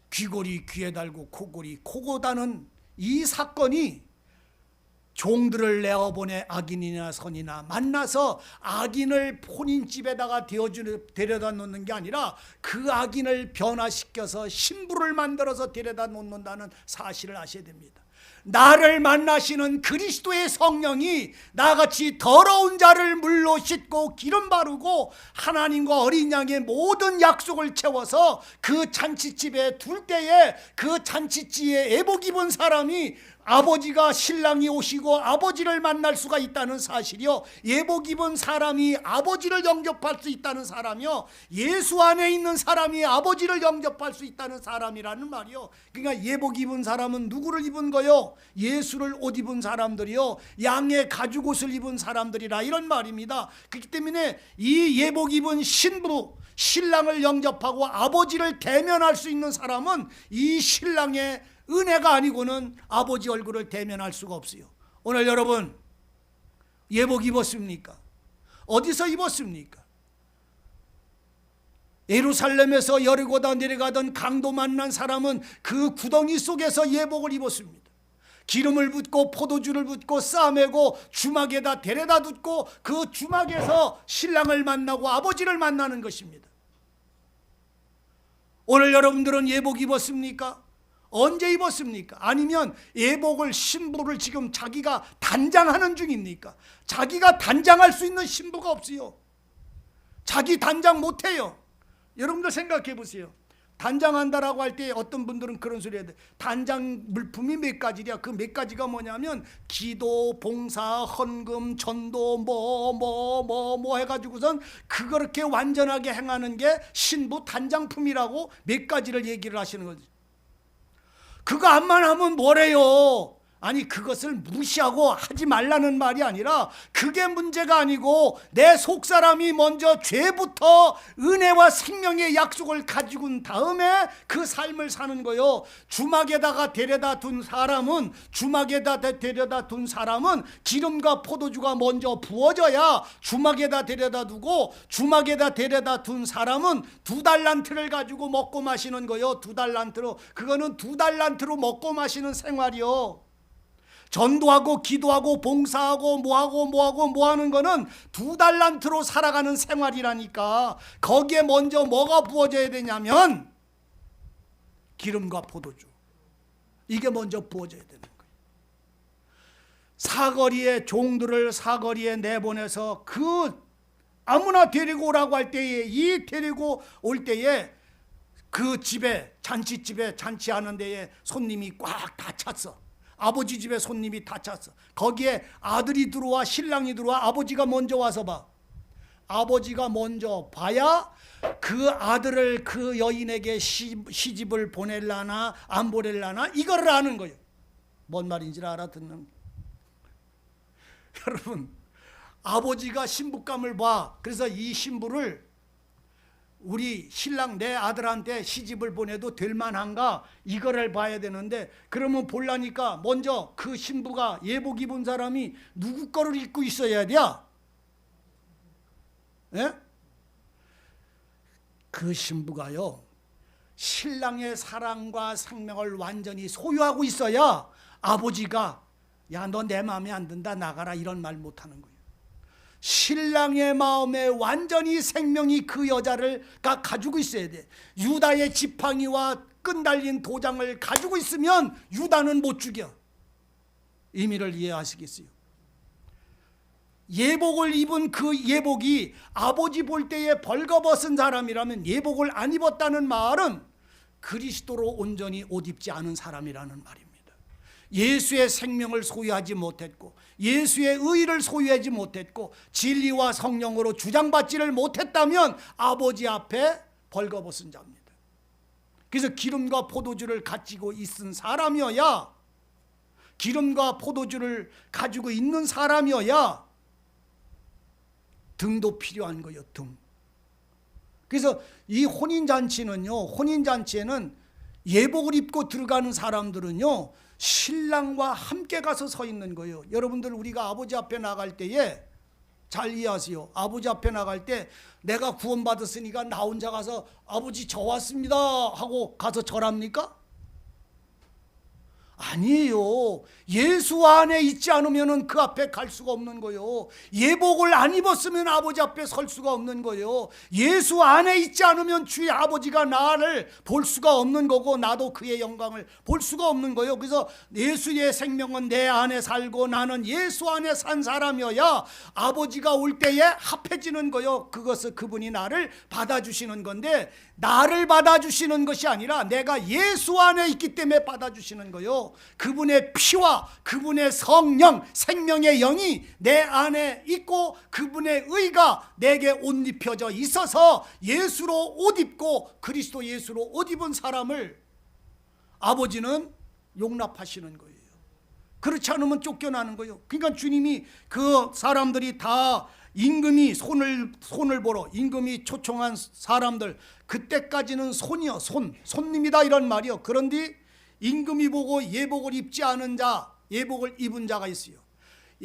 귀걸이 귀에 달고 코골이 코고다는 이 사건이 종들을 내어보내 악인이나 선이나 만나서 악인을 혼인집에다가 데려다 놓는 게 아니라 그 악인을 변화시켜서 신부를 만들어서 데려다 놓는다는 사실을 아셔야 됩니다. 나를 만나시는 그리스도의 성령이 나같이 더러운 자를 물로 씻고 기름 바르고 하나님과 어린 양의 모든 약속을 채워서 그 잔치집에 둘 때에 그 잔치집에 애복 입은 사람이 아버지가 신랑이 오시고 아버지를 만날 수가 있다는 사실이요, 예복 입은 사람이 아버지를 영접할 수 있다는 사람이요, 예수 안에 있는 사람이 아버지를 영접할 수 있다는 사람이라는 말이요. 그러니까 예복 입은 사람은 누구를 입은 거요? 예수를 옷 입은 사람들이요, 양의 가죽 옷을 입은 사람들이라 이런 말입니다. 그렇기 때문에 이 예복 입은 신부, 신랑을 영접하고 아버지를 대면할 수 있는 사람은 이 신랑의 은혜가 아니고는 아버지 얼굴을 대면할 수가 없어요. 오늘 여러분 예복 입었습니까? 어디서 입었습니까? 예루살렘에서 여리고다 내려가던 강도 만난 사람은 그 구덩이 속에서 예복을 입었습니다. 기름을 붓고 포도주를 붓고 싸매고 주막에다 데려다 뒀고 그 주막에서 신랑을 만나고 아버지를 만나는 것입니다. 오늘 여러분들은 예복 입었습니까? 언제 입었습니까? 아니면 예복을, 신부를 지금 자기가 단장하는 중입니까? 자기가 단장할 수 있는 신부가 없어요. 자기 단장 못해요. 여러분들 생각해 보세요. 단장한다라고 할 때 어떤 분들은 그런 소리 해야 돼. 단장 물품이 몇 가지냐? 그 몇 가지가 뭐냐면 기도, 봉사, 헌금, 전도 뭐 해가지고선 그렇게 완전하게 행하는 게 신부 단장품이라고 몇 가지를 얘기를 하시는 거지. 그거 안만 하면 뭐래요? 아니, 그것을 무시하고 하지 말라는 말이 아니라 그게 문제가 아니고 내 속사람이 먼저 죄부터 은혜와 생명의 약속을 가지고 온 다음에 그 삶을 사는 거요. 주막에다가 데려다 둔 사람은 기름과 포도주가 먼저 부어져야 주막에다 데려다 두고, 주막에다 데려다 둔 사람은 2달란트를 가지고 먹고 마시는 거요. 2달란트로. 그거는 2달란트로 먹고 마시는 생활이요. 전도하고 기도하고 봉사하고 뭐 하는 거는 2달란트로 살아가는 생활이라니까. 거기에 먼저 뭐가 부어져야 되냐면 기름과 포도주, 이게 먼저 부어져야 되는 거예요. 사거리에 종들을 사거리에 내보내서 그 아무나 데리고 오라고 할 때에, 이 데리고 올 때에 그 집에, 잔치집에, 잔치하는 데에 손님이 꽉 다 찼어. 아버지 집에 손님이 다 찼어. 거기에 아들이 들어와, 신랑이 들어와. 아버지가 먼저 와서 봐. 아버지가 먼저 봐야 그 아들을 그 여인에게 시집을 보낼라나 안 보낼라나 이거를 아는 거예요. 뭔 말인지를 알아듣는. 여러분, 아버지가 신부감을 봐. 그래서 이 신부를 우리 신랑 내 아들한테 시집을 보내도 될 만한가, 이거를 봐야 되는데, 그러면 보려니까 먼저 그 신부가, 예복 입은 사람이 누구 거를 입고 있어야 돼? 예? 그 신부가요, 신랑의 사랑과 생명을 완전히 소유하고 있어야 아버지가 야, 너 내 마음에 안 든다, 나가라, 이런 말 못하는 거예요. 신랑의 마음에 완전히 생명이 그 여자를 가지고 있어야 돼. 유다의 지팡이와 끈 달린 도장을 가지고 있으면 유다는 못 죽여. 의미를 이해하시겠어요? 예복을 입은 그 예복이 아버지 볼 때에 벌거벗은 사람이라면, 예복을 안 입었다는 말은 그리스도로 온전히 옷 입지 않은 사람이라는 말입니다. 예수의 생명을 소유하지 못했고, 예수의 의를 소유하지 못했고, 진리와 성령으로 주장받지를 못했다면 아버지 앞에 벌거벗은 자입니다. 그래서 기름과 포도주를 가지고 있은 사람이어야, 기름과 포도주를 가지고 있는 사람이어야 등도 필요한 거예요. 등. 그래서 이 혼인잔치는요, 혼인잔치에는 예복을 입고 들어가는 사람들은요, 신랑과 함께 가서 서 있는 거예요. 여러분들, 우리가 아버지 앞에 나갈 때에 잘 이해하세요. 아버지 앞에 나갈 때 내가 구원받았으니까 나 혼자 가서 아버지 저 왔습니다 하고 가서 절합니까? 아니에요. 예수 안에 있지 않으면 그 앞에 갈 수가 없는 거예요. 예복을 안 입었으면 아버지 앞에 설 수가 없는 거예요. 예수 안에 있지 않으면 주의 아버지가 나를 볼 수가 없는 거고 나도 그의 영광을 볼 수가 없는 거예요. 그래서 예수의 생명은 내 안에 살고 나는 예수 안에 산 사람이어야 아버지가 올 때에 합해지는 거예요. 그것은 그분이 나를 받아주시는 건데, 나를 받아주시는 것이 아니라 내가 예수 안에 있기 때문에 받아주시는 거예요. 그분의 피와 그분의 성령, 생명의 영이 내 안에 있고 그분의 의가 내게 옷 입혀져 있어서 예수로 옷 입고 그리스도 예수로 옷 입은 사람을 아버지는 용납하시는 거예요. 그렇지 않으면 쫓겨나는 거예요. 그러니까 주님이 그 사람들이 다 임금이 손을 보러 임금이 초청한 사람들, 그때까지는 손이요, 손님이다 이런 말이요. 그런데 임금이 보고 예복을 입지 않은 자, 예복을 입은 자가 있어요.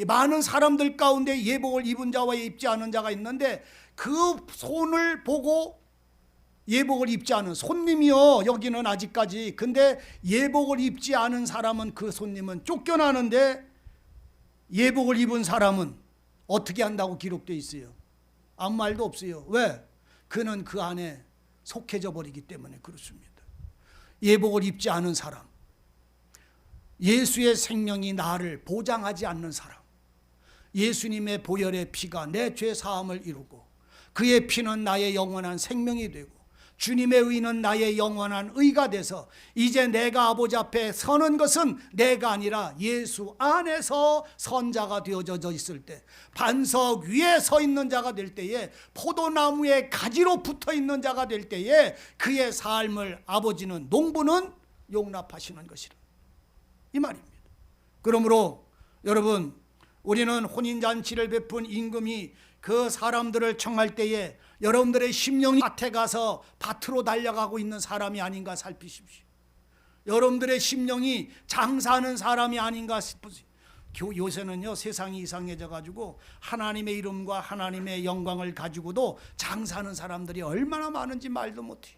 많은 사람들 가운데 예복을 입은 자와 입지 않은 자가 있는데, 그 손을 보고 예복을 입지 않은 손님이요, 여기는 아직까지. 근데 예복을 입지 않은 사람은, 그 손님은 쫓겨나는데, 예복을 입은 사람은 어떻게 한다고 기록되어 있어요? 아무 말도 없어요. 왜? 그는 그 안에 속해져 버리기 때문에 그렇습니다. 예복을 입지 않은 사람, 예수의 생명이 나를 보장하지 않는 사람, 예수님의 보혈의 피가 내 죄 사함을 이루고 그의 피는 나의 영원한 생명이 되고 주님의 의는 나의 영원한 의가 돼서 이제 내가 아버지 앞에 서는 것은 내가 아니라 예수 안에서 선자가 되어져 있을 때, 반석 위에 서 있는 자가 될 때에, 포도나무의 가지로 붙어 있는 자가 될 때에 그의 삶을 아버지는, 농부는 용납하시는 것이라, 이 말입니다. 그러므로 여러분, 우리는 혼인잔치를 베푼 임금이 그 사람들을 청할 때에 여러분들의 심령이 밭에 가서 밭으로 달려가고 있는 사람이 아닌가 살피십시오. 여러분들의 심령이 장사하는 사람이 아닌가 싶으세요. 요새는요, 세상이 이상해져 가지고 하나님의 이름과 하나님의 영광을 가지고도 장사하는 사람들이 얼마나 많은지 말도 못해.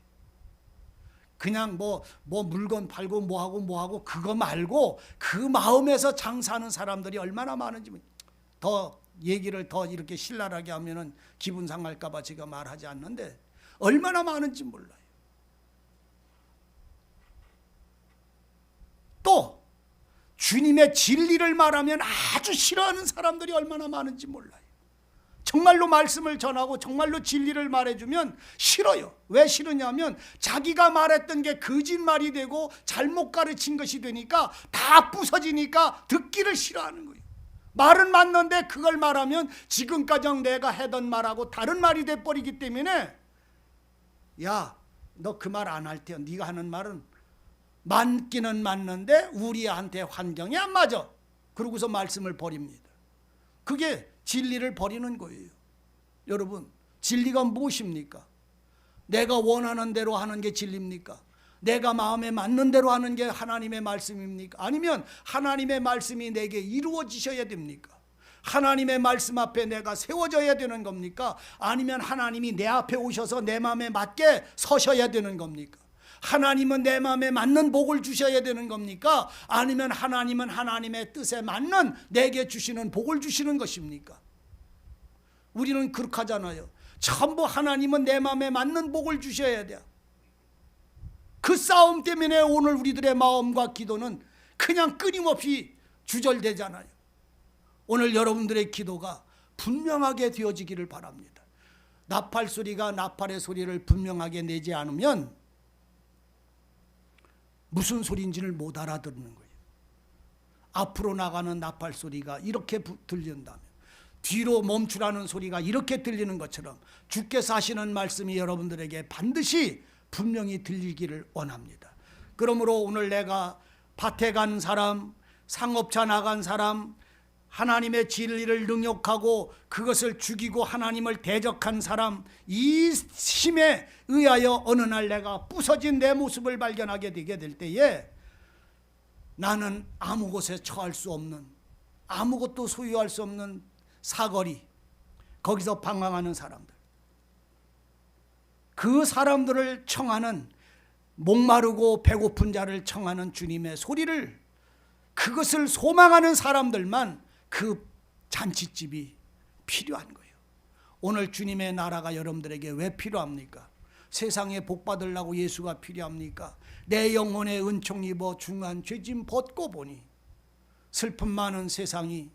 그냥 뭐 물건 팔고 뭐하고 그거 말고 그 마음에서 장사하는 사람들이 얼마나 많은지, 더 얘기를 더 이렇게 신랄하게 하면은 기분 상할까 봐 제가 말하지 않는데 얼마나 많은지 몰라요. 또 주님의 진리를 말하면 아주 싫어하는 사람들이 얼마나 많은지 몰라요. 정말로 말씀을 전하고 정말로 진리를 말해주면 싫어요. 왜 싫으냐면 자기가 말했던 게 거짓말이 되고 잘못 가르친 것이 되니까 다 부서지니까 듣기를 싫어하는 거예요. 말은 맞는데 그걸 말하면 지금까지 내가 하던 말하고 다른 말이 돼버리기 때문에, 야, 너 그 말 안 할 테야. 네가 하는 말은 맞기는 맞는데 우리한테 환경이 안 맞아. 그러고서 말씀을 버립니다. 그게 진리를 버리는 거예요. 여러분, 진리가 무엇입니까? 내가 원하는 대로 하는 게 진리입니까? 내가 마음에 맞는 대로 하는 게 하나님의 말씀입니까? 아니면 하나님의 말씀이 내게 이루어지셔야 됩니까? 하나님의 말씀 앞에 내가 세워져야 되는 겁니까? 아니면 하나님이 내 앞에 오셔서 내 마음에 맞게 서셔야 되는 겁니까? 하나님은 내 마음에 맞는 복을 주셔야 되는 겁니까? 아니면 하나님은 하나님의 뜻에 맞는 내게 주시는 복을 주시는 것입니까? 우리는 그렇게 하잖아요. 전부 하나님은 내 마음에 맞는 복을 주셔야 돼요. 그 싸움 때문에 오늘 우리들의 마음과 기도는 그냥 끊임없이 주절되잖아요. 오늘 여러분들의 기도가 분명하게 되어지기를 바랍니다. 나팔 소리가 나팔의 소리를 분명하게 내지 않으면 무슨 소리인지를 못 알아듣는 거예요. 앞으로 나가는 나팔 소리가 이렇게 들린다면, 뒤로 멈추라는 소리가 이렇게 들리는 것처럼 주께서 하시는 말씀이 여러분들에게 반드시 분명히 들리기를 원합니다. 그러므로 오늘 내가 밭에 간 사람, 상업차 나간 사람, 하나님의 진리를 능욕하고 그것을 죽이고 하나님을 대적한 사람, 이 힘에 의하여 어느 날 내가 부서진 내 모습을 발견하게 되게 될 때에 나는 아무 곳에 처할 수 없는, 아무것도 소유할 수 없는 사거리, 거기서 방황하는 사람들, 그 사람들을 청하는, 목마르고 배고픈 자를 청하는 주님의 소리를 그것을 소망하는 사람들만 그 잔치집이 필요한 거예요. 오늘 주님의 나라가 여러분들에게 왜 필요합니까? 세상에 복 받으려고 예수가 필요합니까? 내 영혼의 은총 입어 중한 죄짐 벗고 보니 슬픔 많은 세상이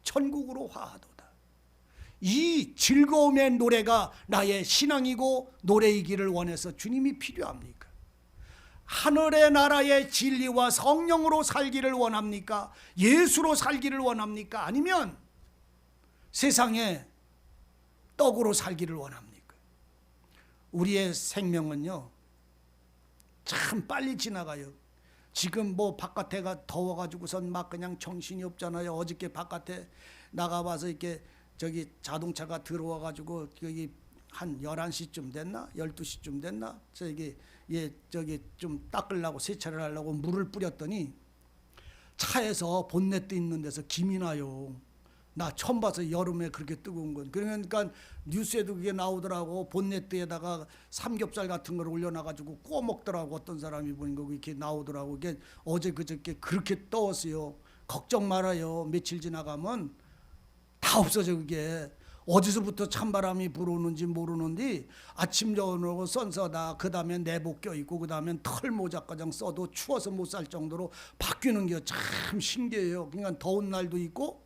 천국으로 화하도다. 이 즐거움의 노래가 나의 신앙이고 노래이기를 원해서 주님이 필요합니까? 하늘의 나라의 진리와 성령으로 살기를 원합니까? 예수로 살기를 원합니까? 아니면 세상에 떡으로 살기를 원합니까? 우리의 생명은요 참 빨리 지나가요. 지금 뭐 바깥에가 더워가지고선 막 그냥 정신이 없잖아요. 어저께 바깥에 나가봐서 이렇게 저기 자동차가 들어와가지고 여기 한 11시쯤 됐나? 12시쯤 됐나? 저기 좀 닦으려고 세차를 하려고 물을 뿌렸더니 차에서 본네트 있는 데서 김이 나요. 나 처음 봐서 여름에 그렇게 뜨거운 건. 그러니까 뉴스에도 그게 나오더라고. 본네트에다가 삼겹살 같은 걸 올려놔가지고 구워 먹더라고. 어떤 사람이 보니까 이렇게 나오더라고. 이게 어제 그저께 그렇게 떠왔어요. 걱정 말아요. 며칠 지나가면 다 없어져. 그게 어디서부터 찬바람이 불어오는지 모르는데 아침 저녁으로 선서다. 그 다음에 내복 껴입고 그 다음에 털모자가장 써도 추워서 못 살 정도로 바뀌는 게 참 신기해요. 그러니까 더운 날도 있고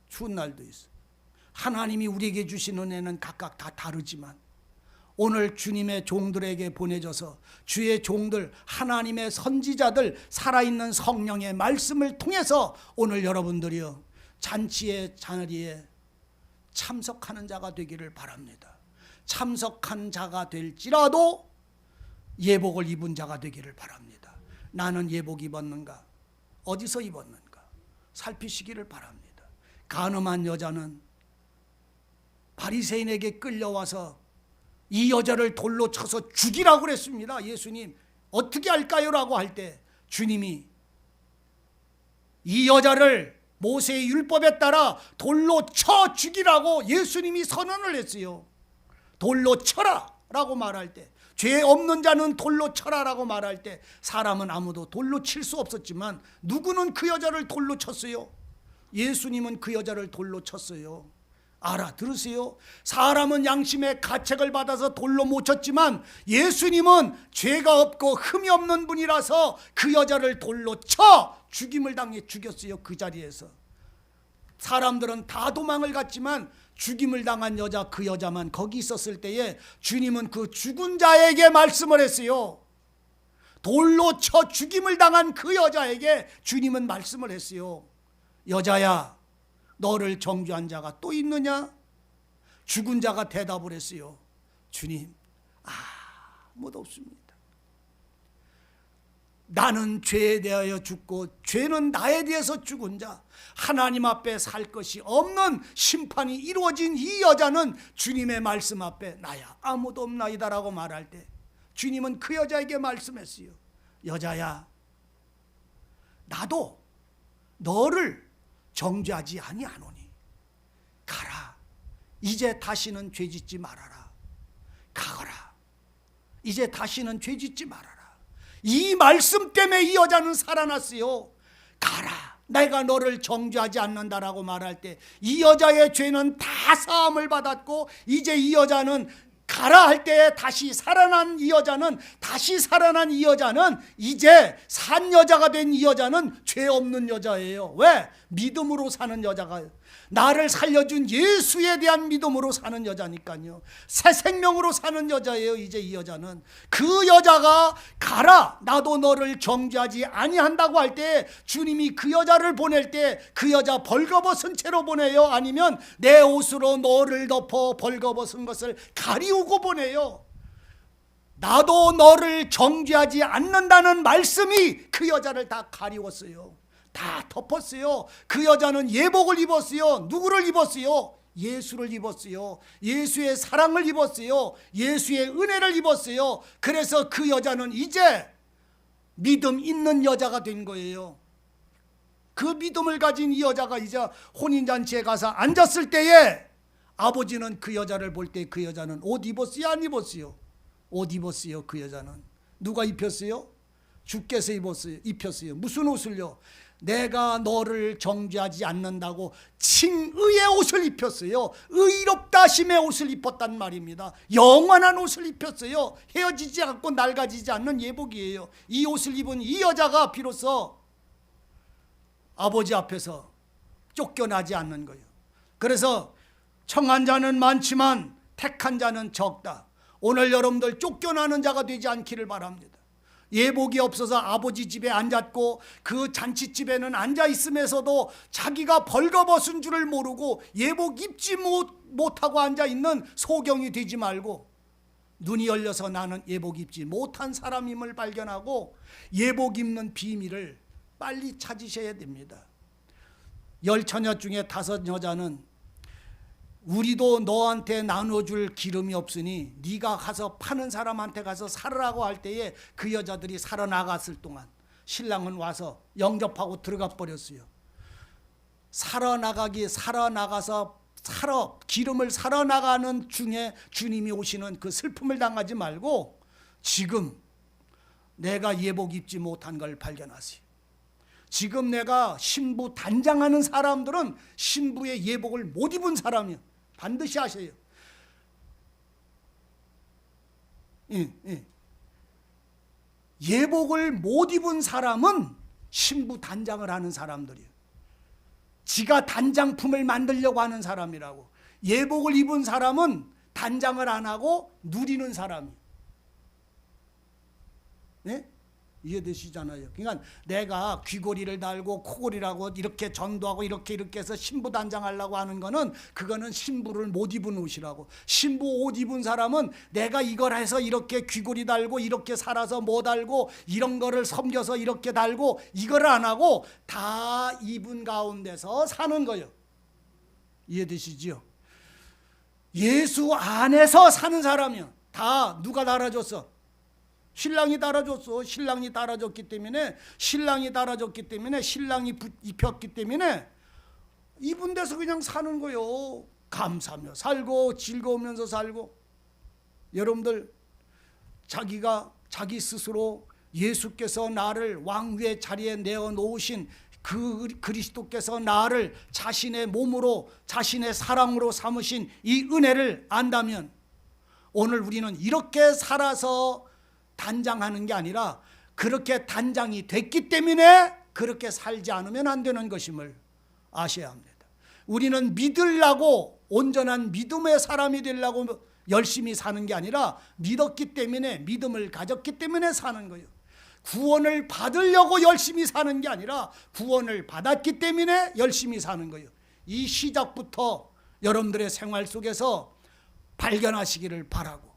추운 날도 있어. 하나님이 우리에게 주시는 은혜는 각각 다 다르지만 오늘 주님의 종들에게 보내져서 주의 종들 하나님의 선지자들 살아있는 성령의 말씀을 통해서 오늘 여러분들이요 잔치의 자리에 참석하는 자가 되기를 바랍니다. 참석한 자가 될지라도 예복을 입은 자가 되기를 바랍니다. 나는 예복 입었는가? 어디서 입었는가? 살피시기를 바랍니다. 간음한 여자는 바리새인에게 끌려와서 이 여자를 돌로 쳐서 죽이라고 그랬습니다. 예수님 어떻게 할까요? 라고 할 때 주님이 이 여자를 모세의 율법에 따라 돌로 쳐 죽이라고 예수님이 선언을 했어요. 돌로 쳐라 라고 말할 때, 죄 없는 자는 돌로 쳐라 라고 말할 때 사람은 아무도 돌로 칠 수 없었지만 누구는 그 여자를 돌로 쳤어요? 예수님은 그 여자를 돌로 쳤어요. 알아들으세요? 사람은 양심의 가책을 받아서 돌로 못 쳤지만 예수님은 죄가 없고 흠이 없는 분이라서 그 여자를 돌로 쳐 죽임을 당해 죽였어요. 그 자리에서 사람들은 다 도망을 갔지만 죽임을 당한 여자, 그 여자만 거기 있었을 때에 주님은 그 죽은 자에게 말씀을 했어요. 돌로 쳐 죽임을 당한 그 여자에게 주님은 말씀을 했어요. 여자야, 너를 정죄한 자가 또 있느냐? 죽은 자가 대답을 했어요. 주님, 아무도 없습니다. 나는 죄에 대하여 죽고 죄는 나에 대해서 죽은 자, 하나님 앞에 살 것이 없는 심판이 이루어진 이 여자는 주님의 말씀 앞에 나야 아무도 없나이다라고 말할 때 주님은 그 여자에게 말씀했어요. 여자야, 나도 너를 정죄하지 아니하노니 가라. 이제 다시는 죄짓지 말아라. 가거라. 이제 다시는 죄짓지 말아라. 이 말씀 때문에 이 여자는 살아났어요. 가라. 내가 너를 정죄하지 않는다라고 말할 때 이 여자의 죄는 다 사함을 받았고 이제 이 여자는 가라 할 때 다시 살아난 이 여자는 이제 산 여자가 된 이 여자는 죄 없는 여자예요. 왜? 믿음으로 사는 여자가, 나를 살려준 예수에 대한 믿음으로 사는 여자니까요. 새 생명으로 사는 여자예요. 이제 이 여자는 그 여자가 가라, 나도 너를 정죄하지 아니한다고 할 때 주님이 그 여자를 보낼 때 그 여자 벌거벗은 채로 보내요? 아니면 내 옷으로 너를 덮어 벌거벗은 것을 가리우고 보내요? 나도 너를 정죄하지 않는다는 말씀이 그 여자를 다 가리웠어요. 다 덮었어요. 그 여자는 예복을 입었어요. 누구를 입었어요? 예수를 입었어요. 예수의 사랑을 입었어요. 예수의 은혜를 입었어요. 그래서 그 여자는 이제 믿음 있는 여자가 된 거예요. 그 믿음을 가진 이 여자가 이제 혼인잔치에 가서 앉았을 때에 아버지는 그 여자를 볼 때 그 여자는 옷 입었어요? 안 입었어요? 옷 입었어요. 그 여자는 누가 입혔어요? 주께서 입혔어요. 무슨 옷을요? 내가 너를 정죄하지 않는다고 칭의의 옷을 입혔어요. 의롭다 하심의 옷을 입었단 말입니다. 영원한 옷을 입혔어요. 헤어지지 않고 낡아지지 않는 예복이에요. 이 옷을 입은 이 여자가 비로소 아버지 앞에서 쫓겨나지 않는 거예요. 그래서 청한 자는 많지만 택한 자는 적다. 오늘 여러분들 쫓겨나는 자가 되지 않기를 바랍니다. 예복이 없어서 아버지 집에 앉았고 그 잔치집에는 앉아 있으면서도 자기가 벌거벗은 줄을 모르고 예복 입지 못하고 앉아 있는 소경이 되지 말고 눈이 열려서 나는 예복 입지 못한 사람임을 발견하고 예복 입는 비밀을 빨리 찾으셔야 됩니다. 10처녀 중에 5여자는 우리도 너한테 나눠줄 기름이 없으니 네가 가서 파는 사람한테 가서 사르라고 할 때에 그 여자들이 살아나갔을 동안 신랑은 와서 영접하고 들어가 버렸어요. 살아나가서 기름을 살아나가는 중에 주님이 오시는 그 슬픔을 당하지 말고 지금 내가 예복 입지 못한 걸 발견하세요. 지금 내가 신부 단장하는 사람들은 신부의 예복을 못 입은 사람이에요. 반드시 아셔요. 예복을 못 입은 사람은 신부 단장을 하는 사람들이에요. 지가 단장품을 만들려고 하는 사람이라고. 예복을 입은 사람은 단장을 안 하고 누리는 사람이에요. 네? 이해되시잖아요. 그러니까 내가 귀걸이를 달고 코걸이라고 이렇게 전도하고 이렇게 해서 신부 단장하려고 하는 거는 그거는 신부를 못 입은 옷이라고. 신부 옷 입은 사람은 내가 이걸 해서 이렇게 귀걸이 달고 이렇게 살아서 뭐 달고 이런 거를 섬겨서 이렇게 달고 이걸 안 하고 다 입은 가운데서 사는 거예요. 이해되시지요? 예수 안에서 사는 사람이요. 다 누가 달아줬어? 신랑이 달아줬어. 신랑이 달아줬기 때문에 신랑이 입혔기 때문에 입은 데서 그냥 사는 거요. 감사하며 살고 즐거우면서 살고. 여러분들 자기 스스로 예수께서 나를 왕위의 자리에 내어놓으신 그 그리스도께서 나를 자신의 몸으로 자신의 사랑으로 삼으신 이 은혜를 안다면 오늘 우리는 이렇게 살아서 단장하는 게 아니라 그렇게 단장이 됐기 때문에 그렇게 살지 않으면 안 되는 것임을 아셔야 합니다. 우리는 믿으려고 온전한 믿음의 사람이 되려고 열심히 사는 게 아니라 믿었기 때문에 믿음을 가졌기 때문에 사는 거예요. 구원을 받으려고 열심히 사는 게 아니라 구원을 받았기 때문에 열심히 사는 거예요. 이 시작부터 여러분들의 생활 속에서 발견하시기를 바라고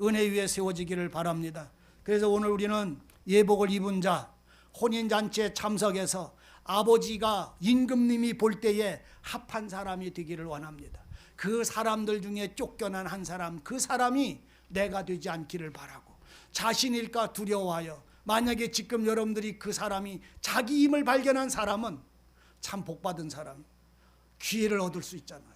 은혜 위에 세워지기를 바랍니다. 그래서 오늘 우리는 예복을 입은 자, 혼인잔치에 참석해서 아버지가 임금님이 볼 때에 합한 사람이 되기를 원합니다. 그 사람들 중에 쫓겨난 한 사람, 그 사람이 내가 되지 않기를 바라고 자신일까 두려워하여 만약에 지금 여러분들이 그 사람이 자기 힘을 발견한 사람은 참 복받은 사람, 기회를 얻을 수 있잖아요.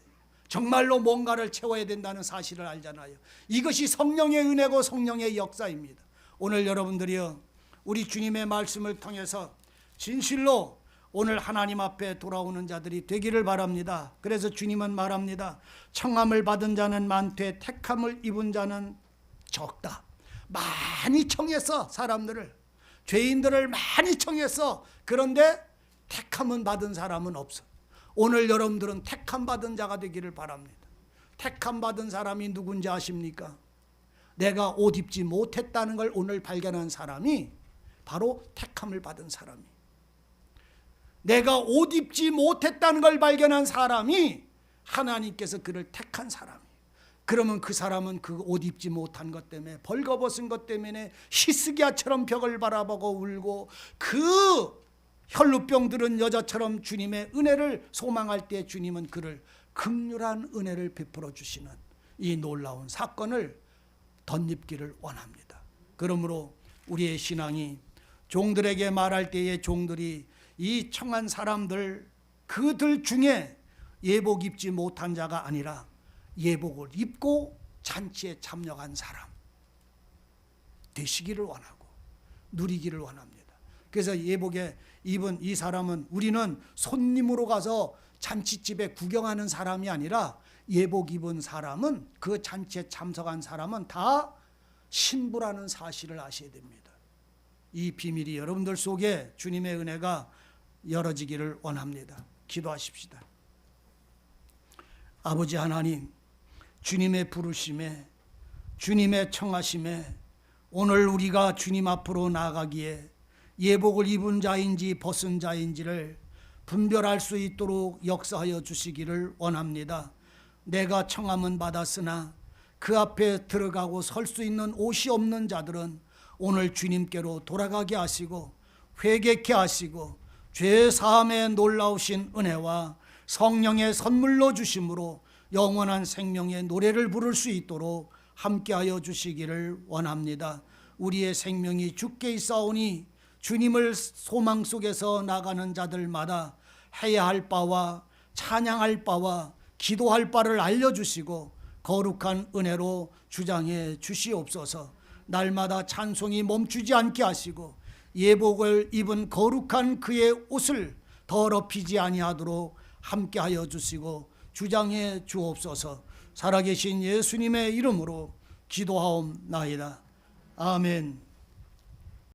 정말로 뭔가를 채워야 된다는 사실을 알잖아요. 이것이 성령의 은혜고 성령의 역사입니다. 오늘 여러분들이요, 우리 주님의 말씀을 통해서 진실로 오늘 하나님 앞에 돌아오는 자들이 되기를 바랍니다. 그래서 주님은 말합니다. 청함을 받은 자는 많되 택함을 입은 자는 적다. 많이 청했어. 사람들을, 죄인들을 많이 청했어. 그런데 택함은 받은 사람은 없어. 오늘 여러분들은 택함 받은 자가 되기를 바랍니다. 택함 받은 사람이 누군지 아십니까? 내가 옷 입지 못했다는 걸 오늘 발견한 사람이 바로 택함을 받은 사람이. 내가 옷 입지 못했다는 걸 발견한 사람이 하나님께서 그를 택한 사람이에요. 그러면 그 사람은 그 옷 입지 못한 것 때문에 벌거벗은 것 때문에 히스기야처럼 벽을 바라보고 울고 그 혈루병 들은 여자처럼 주님의 은혜를 소망할 때 주님은 그를 극률한 은혜를 베풀어 주시는 이 놀라운 사건을 덧입기를 원합니다. 그러므로 우리의 신앙이 종들에게 말할 때에 종들이 이 청한 사람들 그들 중에 예복 입지 못한 자가 아니라 예복을 입고 잔치에 참여한 사람 되시기를 원하고 누리기를 원합니다. 그래서 예복에 입은 이 사람은, 우리는 손님으로 가서 잔치집에 구경하는 사람이 아니라 예복 입은 사람은, 그 잔치에 참석한 사람은 다 신부라는 사실을 아셔야 됩니다. 이 비밀이 여러분들 속에 주님의 은혜가 열어지기를 원합니다. 기도하십시다. 아버지 하나님, 주님의 부르심에, 주님의 청하심에 오늘 우리가 주님 앞으로 나아가기에 예복을 입은 자인지 벗은 자인지를 분별할 수 있도록 역사하여 주시기를 원합니다. 내가 청함은 받았으나 그 앞에 들어가고 설 수 있는 옷이 없는 자들은 오늘 주님께로 돌아가게 하시고 회개케 하시고 죄 사함의 놀라우신 은혜와 성령의 선물로 주심으로 영원한 생명의 노래를 부를 수 있도록 함께하여 주시기를 원합니다. 우리의 생명이 주께 있사오니 주님을 소망 속에서 나가는 자들마다 해야 할 바와 찬양할 바와 기도할 바를 알려주시고 거룩한 은혜로 주장해 주시옵소서. 날마다 찬송이 멈추지 않게 하시고 예복을 입은 거룩한 그의 옷을 더럽히지 아니하도록 함께하여 주시고 주장해 주옵소서. 살아계신 예수님의 이름으로 기도하옵나이다. 아멘.